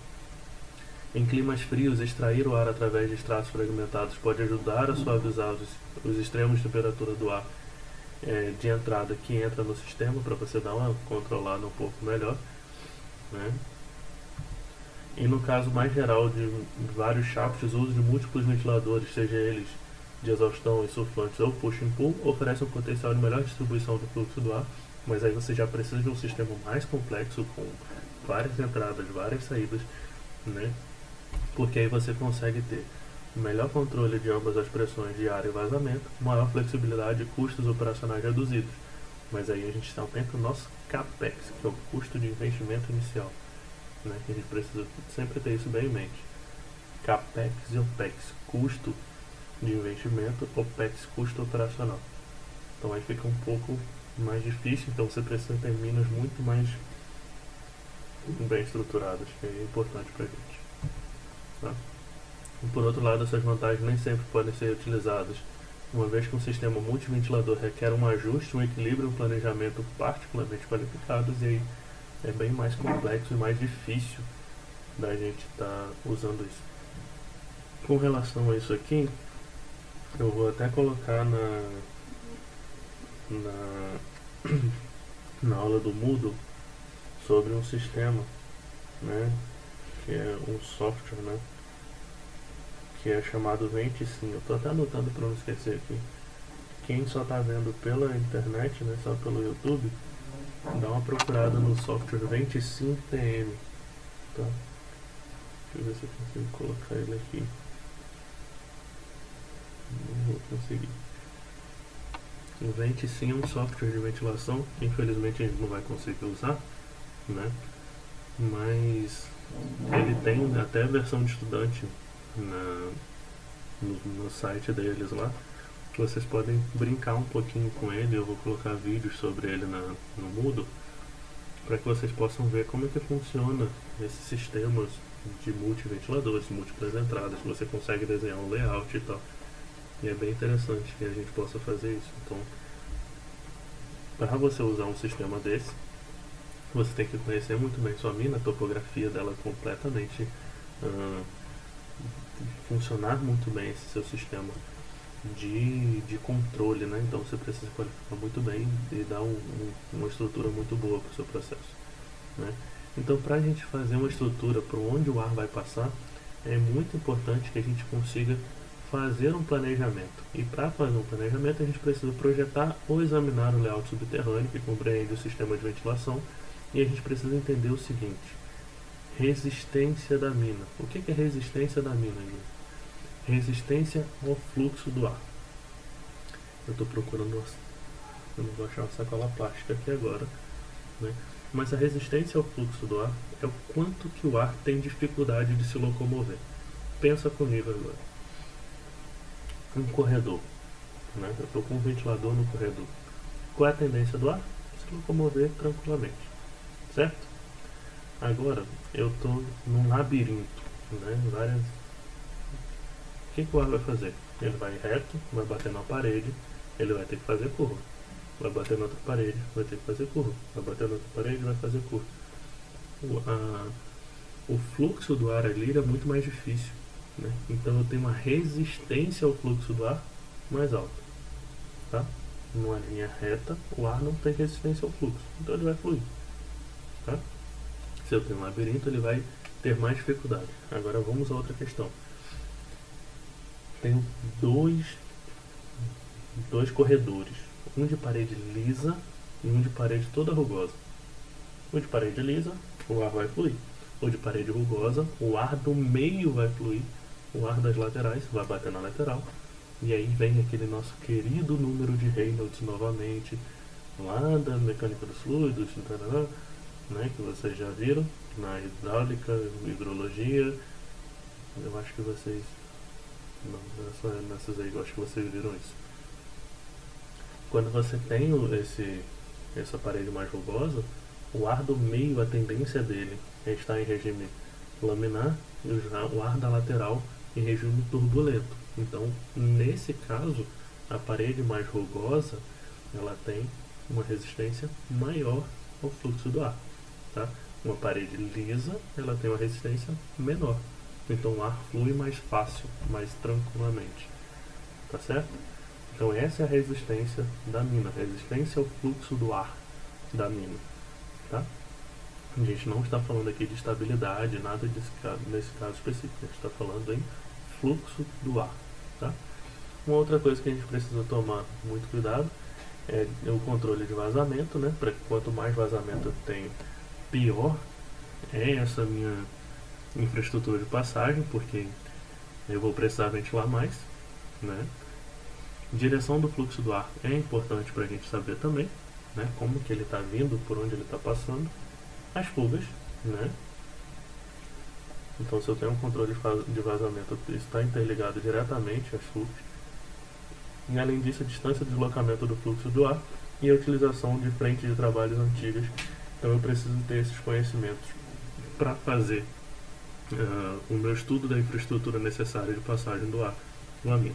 Em climas frios, extrair o ar através de estratos fragmentados pode ajudar a suavizar os extremos de temperatura do ar de entrada que entra no sistema, para você dar uma controlada um pouco melhor, né? E no caso mais geral de vários shafts, o uso de múltiplos ventiladores, seja eles de exaustão, insuflantes ou push and pull, oferece um potencial de melhor distribuição do fluxo do ar, mas aí você já precisa de um sistema mais complexo com várias entradas, várias saídas, né? Porque aí você consegue ter melhor controle de ambas as pressões de ar e vazamento, maior flexibilidade e custos operacionais reduzidos. Mas aí a gente está sempre no nosso CAPEX, que é o custo de investimento inicial, né? Que a gente precisa sempre ter isso bem em mente. CAPEX e OPEX, custo de investimento, OPEX, custo operacional. Então aí fica um pouco mais difícil, então você precisa ter minas muito mais bem estruturadas, que é importante pra gente, tá? E por outro lado, essas vantagens nem sempre podem ser utilizadas, uma vez que um sistema multiventilador requer um ajuste, um equilíbrio e um planejamento particularmente qualificados, e aí é bem mais complexo e mais difícil da gente estar usando isso. Com relação a isso aqui, eu vou até colocar na aula do Moodle sobre um sistema, né, que é um software, né, que é chamado Ventisim. Eu estou até anotando para não esquecer aqui. Quem só está vendo pela internet, né, só pelo YouTube, dá uma procurada no software Ventisim TM, tá? Deixa eu ver se eu consigo colocar ele aqui. Não vou conseguir. O Ventisim é um software de ventilação que infelizmente a gente não vai conseguir usar, né? Mas ele tem até a versão de estudante no site deles lá, que vocês podem brincar um pouquinho com ele. Eu vou colocar vídeos sobre ele no Moodle, para que vocês possam ver como é que funciona esses sistemas de multiventiladores, múltiplas entradas, que você consegue desenhar um layout e tal. E é bem interessante que a gente possa fazer isso. Então, para você usar um sistema desse, você tem que conhecer muito bem sua mina, a topografia dela completamente, funcionar muito bem esse seu sistema de controle, né? Então você precisa qualificar muito bem e dar uma estrutura muito boa para o seu processo, né? Então, para a gente fazer uma estrutura para onde o ar vai passar, é muito importante que a gente consiga fazer um planejamento. E para fazer um planejamento, a gente precisa projetar ou examinar o layout subterrâneo, que compreende o sistema de ventilação, e a gente precisa entender o seguinte: resistência da mina. O que é resistência da mina, gente? Resistência ao fluxo do ar. Eu estou procurando, eu não vou achar uma sacola plástica aqui agora, né? Mas a resistência ao fluxo do ar é o quanto que o ar tem dificuldade de se locomover. Pensa comigo agora. Um corredor, né? Eu estou com um ventilador no corredor. Qual é a tendência do ar? Se locomover tranquilamente, certo? Agora eu estou num labirinto, né? Várias. O que o ar vai fazer? Ele vai reto, vai bater na parede, ele vai ter que fazer curva. Vai bater na outra parede, vai ter que fazer curva. Vai bater na outra parede, vai fazer curva. O fluxo do ar ali é muito mais difícil, né? Então eu tenho uma resistência ao fluxo do ar mais alta, tá? Numa linha reta, o ar não tem resistência ao fluxo, então ele vai fluir, tá? Se eu tenho um labirinto, ele vai ter mais dificuldade. Agora vamos a outra questão. Tenho dois corredores, um de parede lisa e um de parede toda rugosa. O de parede lisa, o ar vai fluir. O de parede rugosa, o ar do meio vai fluir, o ar das laterais vai bater na lateral. E aí vem aquele nosso querido número de Reynolds novamente, lá da mecânica dos fluidos, né, que vocês já viram na hidráulica, hidrologia. Eu acho que vocês, não, nessas aí eu acho que vocês viram isso. Quando você tem essa parede mais rugosa, o ar do meio, a tendência dele é estar em regime laminar e o ar da lateral em regime turbulento. Então, nesse caso, a parede mais rugosa, ela tem uma resistência maior ao fluxo do ar, tá? Uma parede lisa, ela tem uma resistência menor. Então, o ar flui mais fácil, mais tranquilamente, tá certo? Então, essa é a resistência da mina, resistência ao fluxo do ar da mina, tá? A gente não está falando aqui de estabilidade, nada nesse caso específico, a gente está falando em fluxo do ar, tá? Uma outra coisa que a gente precisa tomar muito cuidado é o controle de vazamento, né? Para quanto mais vazamento eu tenho, pior é essa minha infraestrutura de passagem, porque eu vou precisar ventilar mais, né? Direção do fluxo do ar é importante para a gente saber também, né? Como que ele está vindo, por onde ele está passando. As fugas, né? Então, se eu tenho um controle de vazamento, está interligado diretamente às fugas. E além disso, a distância de deslocamento do fluxo do ar e a utilização de frentes de trabalhos antigas. Então, eu preciso ter esses conhecimentos para fazer o meu estudo da infraestrutura necessária de passagem do ar na mina.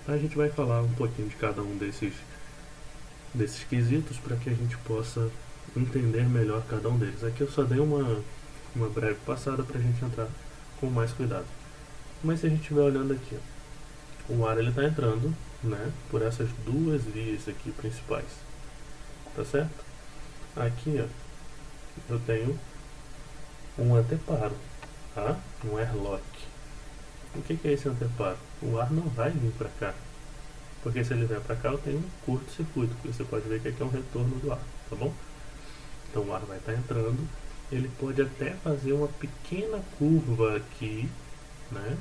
A gente vai falar um pouquinho de cada um desses quesitos para que a gente possa entender melhor cada um deles. Aqui eu só dei uma breve passada para a gente entrar com mais cuidado. Mas se a gente estiver olhando aqui, ó, o ar ele está entrando, né, por essas duas vias aqui principais, tá certo? Aqui, ó, eu tenho um anteparo, tá? Um airlock. O que é esse anteparo? O ar não vai vir para cá, porque se ele vier para cá eu tenho um curto-circuito, que você pode ver que aqui é um retorno do ar, tá bom? Então o ar vai estar entrando, ele pode até fazer uma pequena curva aqui, né?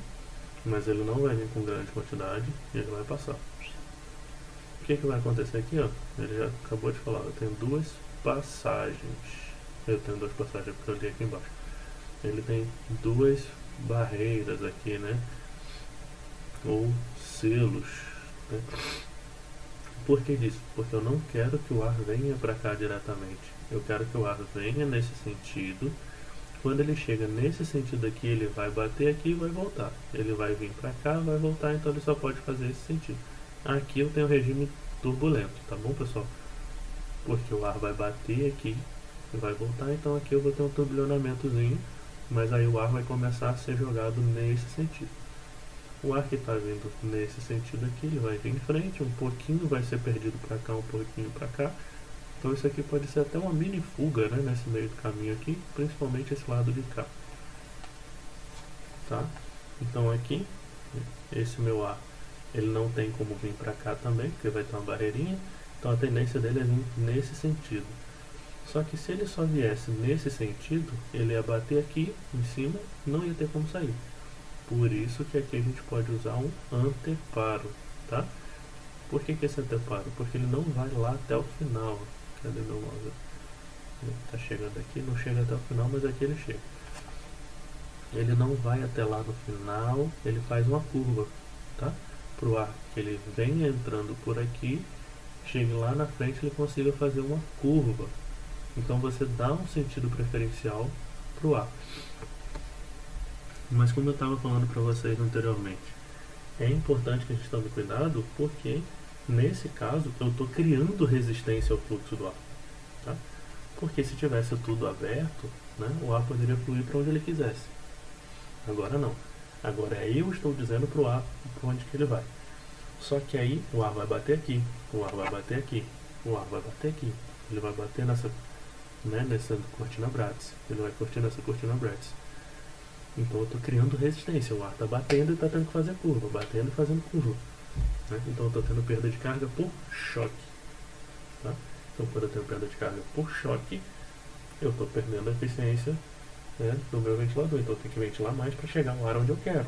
Mas ele não vai vir com grande quantidade e ele vai passar. O que vai acontecer aqui, ó? Ele já acabou de falar, eu tenho duas passagens. Eu tenho duas passagens porque eu li aqui embaixo. Ele tem duas barreiras aqui, né? Ou selos, né? Por que disso? Porque eu não quero que o ar venha para cá diretamente. Eu quero que o ar venha nesse sentido. Quando ele chega nesse sentido aqui, ele vai bater aqui e vai voltar. Ele vai vir para cá, vai voltar, então ele só pode fazer esse sentido. Aqui eu tenho regime turbulento, tá bom, pessoal? Porque o ar vai bater aqui e vai voltar, então aqui eu vou ter um turbilhonamentozinho, mas aí o ar vai começar a ser jogado nesse sentido. O ar que está vindo nesse sentido aqui, ele vai vir em frente, um pouquinho vai ser perdido para cá, um pouquinho para cá. Então isso aqui pode ser até uma mini fuga, né, nesse meio do caminho aqui, principalmente esse lado de cá. Tá? Então aqui, esse meu ar, ele não tem como vir para cá também, porque vai ter uma barreirinha. Então a tendência dele é vir nesse sentido. Só que se ele só viesse nesse sentido, ele ia bater aqui em cima, não ia ter como sair. Por isso que aqui a gente pode usar um anteparo, tá? Por que esse anteparo? Porque ele não vai lá até o final. Cadê meu mouse? Ele tá chegando aqui, não chega até o final, mas aqui ele chega. Ele não vai até lá no final, ele faz uma curva, tá? Pro ar que ele venha entrando por aqui, chegue lá na frente, ele consiga fazer uma curva. Então você dá um sentido preferencial para o ar. Mas como eu estava falando para vocês anteriormente, é importante que a gente tome cuidado, porque nesse caso eu estou criando resistência ao fluxo do ar, tá? Porque se tivesse tudo aberto, né, o ar poderia fluir para onde ele quisesse. Agora não. Agora eu estou dizendo para o ar para onde que ele vai. Só que aí o ar vai bater aqui, o ar vai bater aqui, o ar vai bater aqui. Ele vai bater nessa, né, nessa cortina Bratz. Ele vai curtir nessa cortina Bratz. Então eu estou criando resistência. O ar está batendo e está tendo que fazer curva, batendo e fazendo curva, né? Então eu estou tendo perda de carga por choque, tá? Então quando eu tenho perda de carga por choque, eu estou perdendo a eficiência, né, do meu ventilador. Então eu tenho que ventilar mais para chegar ao ar onde eu quero.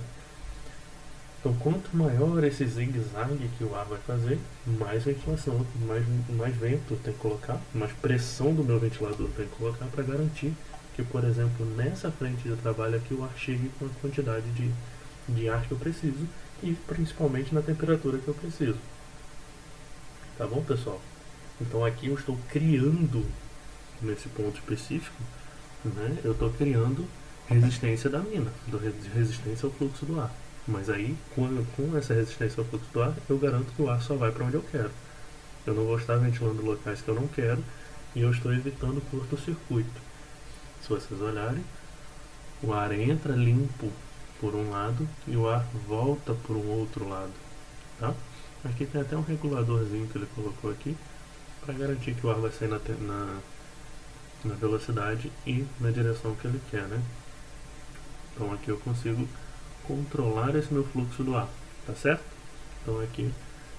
Então quanto maior esse zigue-zague que o ar vai fazer, mais ventilação, mais vento tem que colocar, mais pressão do meu ventilador tem que colocar para garantir que, por exemplo, nessa frente de trabalho aqui o ar chegue com a quantidade de ar que eu preciso e principalmente na temperatura que eu preciso. Tá bom, pessoal? Então aqui eu estou criando, nesse ponto específico, né, eu estou criando resistência da mina, resistência ao fluxo do ar. Mas aí, com essa resistência ao fluxo do ar, eu garanto que o ar só vai para onde eu quero. Eu não vou estar ventilando locais que eu não quero e eu estou evitando curto-circuito. Se vocês olharem, o ar entra limpo por um lado e o ar volta por um outro lado, tá? Aqui tem até um reguladorzinho que ele colocou aqui para garantir que o ar vai sair na velocidade e na direção que ele quer, né? Então aqui eu consigo controlar esse meu fluxo do ar, tá certo? Então aqui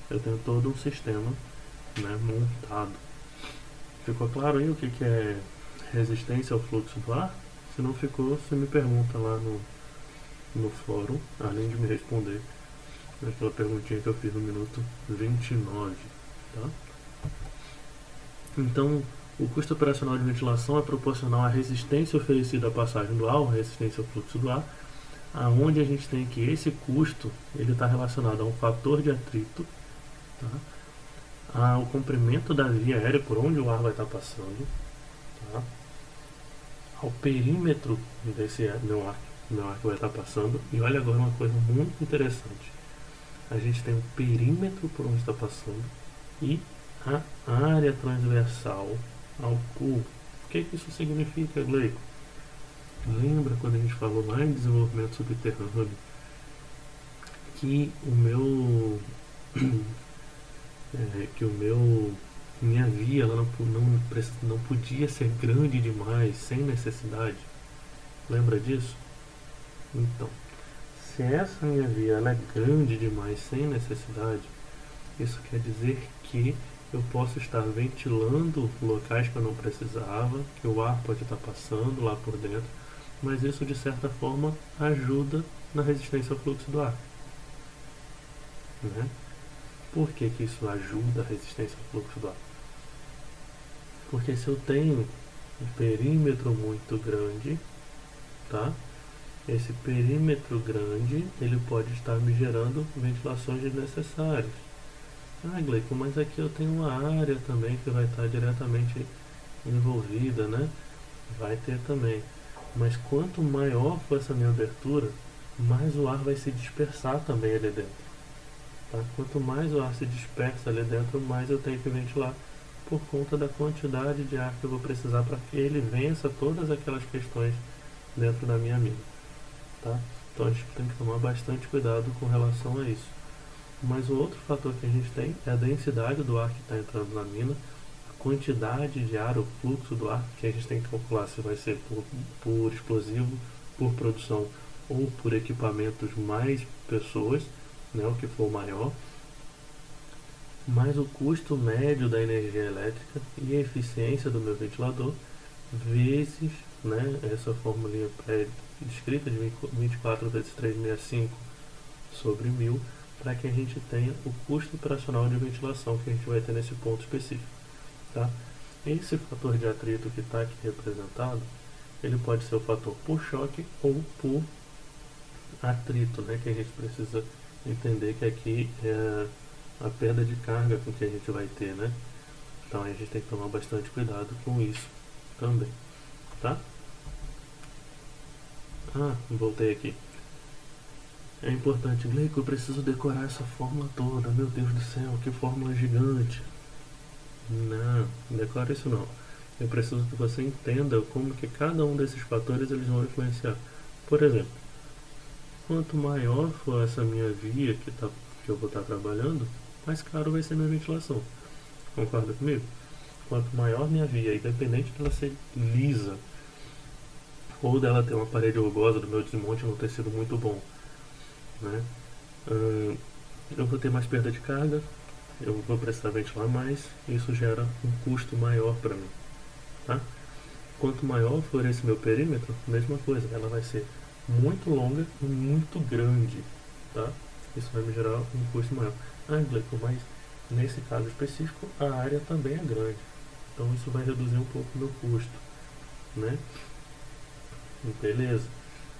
eu tenho todo um sistema, né, montado. Ficou claro aí o que é resistência ao fluxo do ar? Se não ficou, você me pergunta lá no fórum, além de me responder aquela perguntinha que eu fiz no minuto 29, tá? Então, o custo operacional de ventilação é proporcional à resistência oferecida à passagem do ar, ou resistência ao fluxo do ar, aonde a gente tem que esse custo ele está relacionado a um fator de atrito, tá? Ao comprimento da via aérea por onde o ar vai estar passando, tá? Ao perímetro desse meu ar que vai estar passando. E olha agora uma coisa muito interessante: a gente tem o perímetro por onde está passando e a área transversal ao cubo. O que isso significa, Gleico? Lembra quando a gente falou lá em desenvolvimento subterrâneo que minha via ela não podia ser grande demais sem necessidade? Lembra disso? Então, se essa minha via ela é grande demais sem necessidade, isso quer dizer que eu posso estar ventilando locais que eu não precisava, que o ar pode estar passando lá por dentro, mas isso de certa forma ajuda na resistência ao fluxo do ar, né? Por que isso ajuda a resistência ao fluxo do ar? Porque se eu tenho um perímetro muito grande, tá? Esse perímetro grande ele pode estar me gerando ventilações desnecessárias. Ah, Gleico, mas aqui eu tenho uma área também que vai estar diretamente envolvida, né? Vai ter também. Mas quanto maior for essa minha abertura, mais o ar vai se dispersar também ali dentro, tá? Quanto mais o ar se dispersa ali dentro, mais eu tenho que ventilar por conta da quantidade de ar que eu vou precisar para que ele vença todas aquelas questões dentro da minha mina, tá? Então a gente tem que tomar bastante cuidado com relação a isso. Mas o outro fator que a gente tem é a densidade do ar que está entrando na mina, a quantidade de ar, o fluxo do ar, que a gente tem que calcular se vai ser por explosivo, por produção ou por equipamentos mais pessoas, né, o que for maior, mais o custo médio da energia elétrica e a eficiência do meu ventilador, vezes, né, essa formulinha pré-descrita de 24 vezes 365 sobre 1000, para que a gente tenha o custo operacional de ventilação que a gente vai ter nesse ponto específico, tá? Esse fator de atrito que está aqui representado, ele pode ser o fator por choque ou por atrito, né? Que a gente precisa entender que aqui é a perda de carga com que a gente vai ter, né? Então a gente tem que tomar bastante cuidado com isso também, tá? Voltei aqui. É importante, Gleico, eu preciso decorar essa fórmula toda, meu Deus do céu, que fórmula gigante. Não, decora isso não. Eu preciso que você entenda como que cada um desses fatores eles vão influenciar. Por exemplo, quanto maior for essa minha via que eu vou estar trabalhando, mais caro vai ser minha ventilação. Concorda comigo? Quanto maior minha via, independente dela ser lisa ou dela ter uma parede rugosa do meu desmonte não ter sido muito bom, né? Eu vou ter mais perda de carga, eu vou precisar ventilar mais, e isso gera um custo maior para mim, tá? Quanto maior for esse meu perímetro, mesma coisa, ela vai ser muito longa e muito grande, tá? Isso vai me gerar um custo maior. Gleico, mas nesse caso específico a área também é grande, então isso vai reduzir um pouco o meu custo, né? Beleza,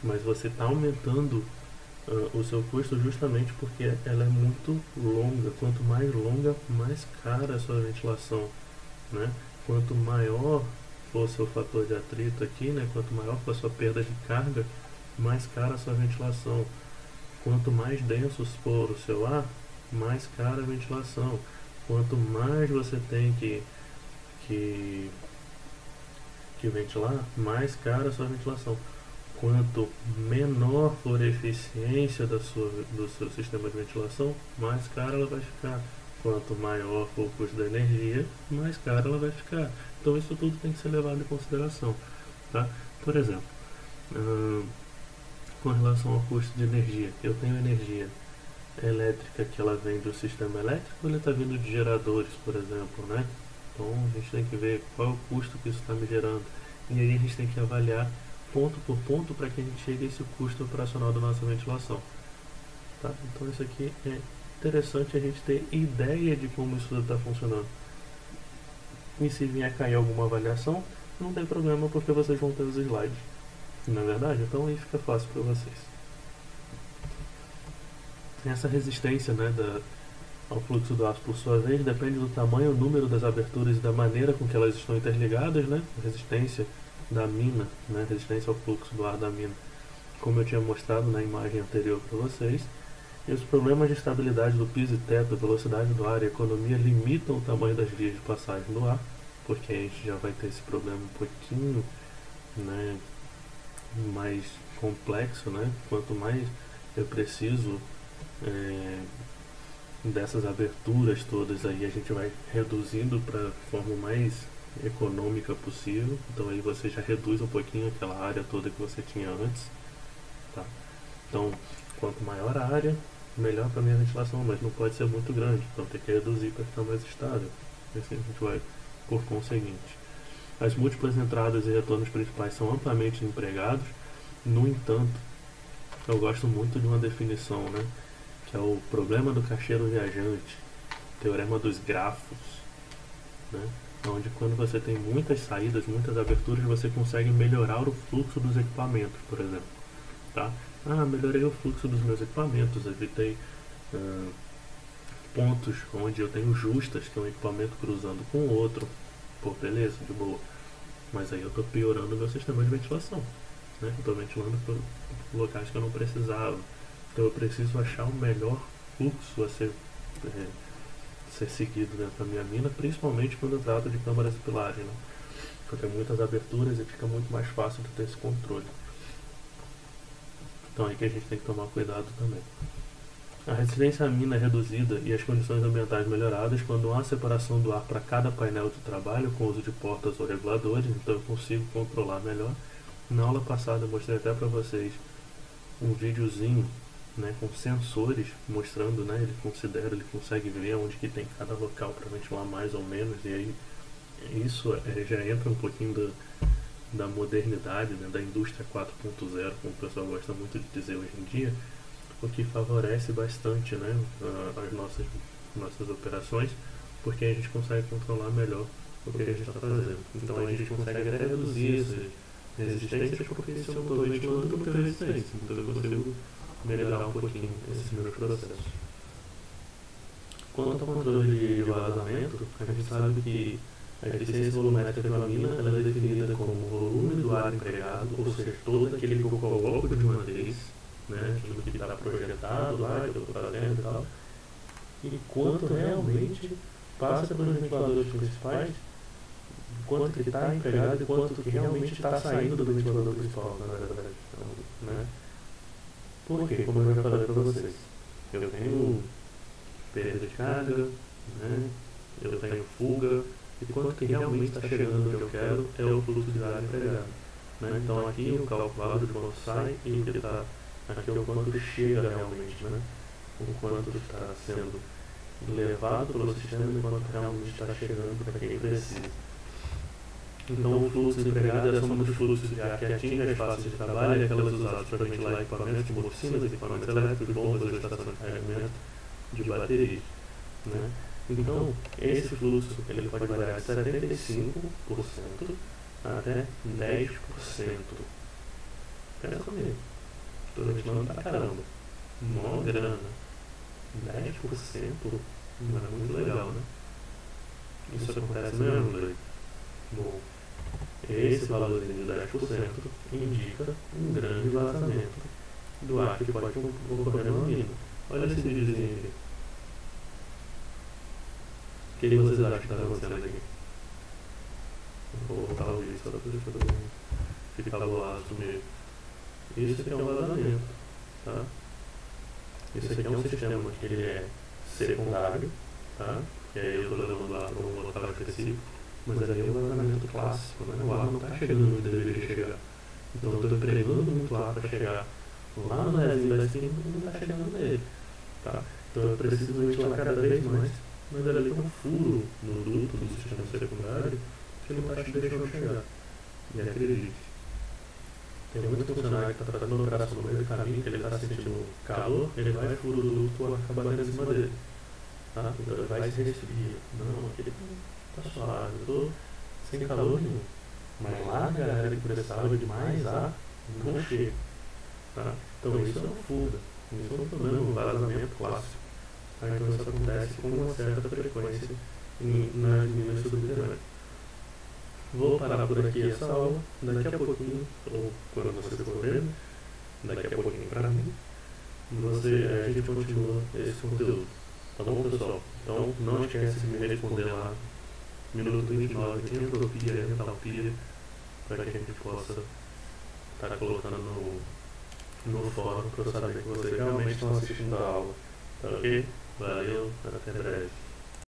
mas você está aumentando o seu custo justamente porque ela é muito longa. Quanto mais longa, mais cara a sua ventilação, né? Quanto maior for o seu fator de atrito aqui, né? Quanto maior for a sua perda de carga, mais cara a sua ventilação. Quanto mais denso for o seu ar, mais cara a ventilação. Quanto mais você tem que ventilar, mais cara a sua ventilação. Quanto menor for a eficiência do seu sistema de ventilação, mais cara ela vai ficar. Quanto maior for o custo da energia, mais cara ela vai ficar. Então isso tudo tem que ser levado em consideração, tá? Por exemplo, com relação ao custo de energia, eu tenho energia elétrica que ela vem do sistema elétrico ou ela está vindo de geradores, por exemplo, né? Então a gente tem que ver qual é o custo que isso está me gerando. E aí a gente tem que avaliar ponto por ponto para que a gente chegue a esse custo operacional da nossa ventilação. Tá? Então isso aqui é interessante a gente ter ideia de como isso está funcionando. E se vier cair alguma avaliação, não tem problema porque vocês vão ter os slides. Não é verdade? Então aí fica fácil para vocês. Essa resistência, né, ao fluxo do ar, por sua vez, depende do tamanho, o número das aberturas e da maneira com que elas estão interligadas, né? A resistência da mina, né? Resistência ao fluxo do ar da mina, como eu tinha mostrado na imagem anterior para vocês. E os problemas de estabilidade do piso e teto, velocidade do ar e economia limitam o tamanho das vias de passagem do ar, porque a gente já vai ter esse problema um pouquinho, né, mais complexo, né? Quanto mais eu preciso dessas aberturas todas aí, a gente vai reduzindo para a forma mais econômica possível. Então aí você já reduz um pouquinho aquela área toda que você tinha antes, tá? Então quanto maior a área, melhor para minha ventilação, mas não pode ser muito grande, então tem que reduzir para ficar mais estável. Assim a gente vai por conseguinte. As múltiplas entradas e retornos principais são amplamente empregados. No entanto, eu gosto muito de uma definição, né, que é o problema do caixeiro viajante, teorema dos grafos, né, onde quando você tem muitas saídas, muitas aberturas, você consegue melhorar o fluxo dos equipamentos, por exemplo, tá? Melhorei o fluxo dos meus equipamentos, evitei pontos onde eu tenho justas, que é um equipamento cruzando com o outro. Pô, beleza, de boa. Mas aí eu estou piorando o meu sistema de ventilação, né? Eu estou ventilando por locais que eu não precisava. Então eu preciso achar um melhor fluxo a ser seguido dentro da minha mina, principalmente quando eu trato de câmaras e pilares, né? Porque tem muitas aberturas e fica muito mais fácil de ter esse controle. Então é aí que a gente tem que tomar cuidado também. A resistência à mina é reduzida e as condições ambientais melhoradas quando há separação do ar para cada painel de trabalho com uso de portas ou reguladores, então eu consigo controlar melhor. Na aula passada eu mostrei até para vocês um videozinho, né, com sensores mostrando, né, ele consegue ver onde que tem cada local para ventilar mais ou menos, e aí isso já entra um pouquinho da modernidade, né, da indústria 4.0, como o pessoal gosta muito de dizer hoje em dia, o que favorece bastante, né, as nossas operações, porque a gente consegue controlar melhor o que a gente está fazendo. Então a gente consegue até reduzir essas resistências, porque se eu não estou ventilando, eu não tenho resistência, então eu consigo melhorar um pouquinho esses meus processos. Quanto ao controle de vazamento, a gente sabe que A eficiência volumétrica de uma mina ela é definida como o volume do ar empregado, ou seja, todo aquele que eu coloco de uma vez, né, aquilo que está projetado lá, que eu estou fazendo e tal, e quanto realmente passa pelos ventiladores principais, quanto que está empregado e quanto que realmente está saindo do ventilador principal, na verdade. Então, né? Porque, como eu já falei para vocês, eu tenho perda de carga, né? Eu tenho fuga, e quanto que realmente está chegando onde eu quero é o fluxo de ar empregado. Né? Então aqui o calculado de quanto sai e o que está aqui é o quanto chega realmente, né? O quanto está sendo levado pelo sistema e quanto realmente está chegando para quem precisa. Então o fluxo empregado é a soma dos fluxos de ar que atinge as faces de trabalho e aquelas usadas para ventilar equipamentos como oficinas, equipamentos elétricos, bombas ou estações de carregamento de baterias. Né? Então, esse fluxo ele pode variar de 75% até 10%. Pensa comigo. Estou ventilando pra caramba. Mó grana. 10% não é muito legal, né? Isso acontece mesmo, Blake? Bom, esse valorzinho de 10% indica um grande vazamento do ar que pode ocorrer numa mina. Olha esse videozinho aqui. O que vocês acham que está acontecendo aqui? Vou voltar o vídeo só para vocês poderem ficar bolado comigo. Isso aqui é um vazamento, tá? Isso aqui é um sistema que ele é secundário, tá? E aí eu estou levando lá para um local específico, mas ali é um vazamento clássico, né? O ar não está chegando onde deveria chegar. Então eu estou empregando muito ar para chegar lá no rezinho da esquina e não está chegando nele, tá? Então eu preciso ventilar cada vez mais, mas ali tem um furo no duto do sistema secundário que não está deixando chegar. E acredite, tem muito funcionário que está fazendo operação no meio do caminho, que ele está sentindo calor, ele vai furo o duto e acaba batendo em cima dele. Tá? Então ele vai se resfriar. Não, aqui está suave, eu estou sem calor nenhum. Mas lá a galera que precisava de mais ar, não chega. Tá? Então isso é uma fuga, isso é um problema, um vazamento clássico. Tá? Então isso acontece com uma certa frequência nas minas subterrâneas. Vou parar por aqui essa aula, daqui a pouquinho, ou quando você for vendo, daqui a pouquinho para mim, a gente continua esse conteúdo. Tá bom, pessoal? Então não esquece de me responder lá, minuto 29, entropia e entalpia, para que a gente possa estar colocando no fórum para eu saber que vocês realmente estão assistindo a aula. Tá ok? Valeu, até breve.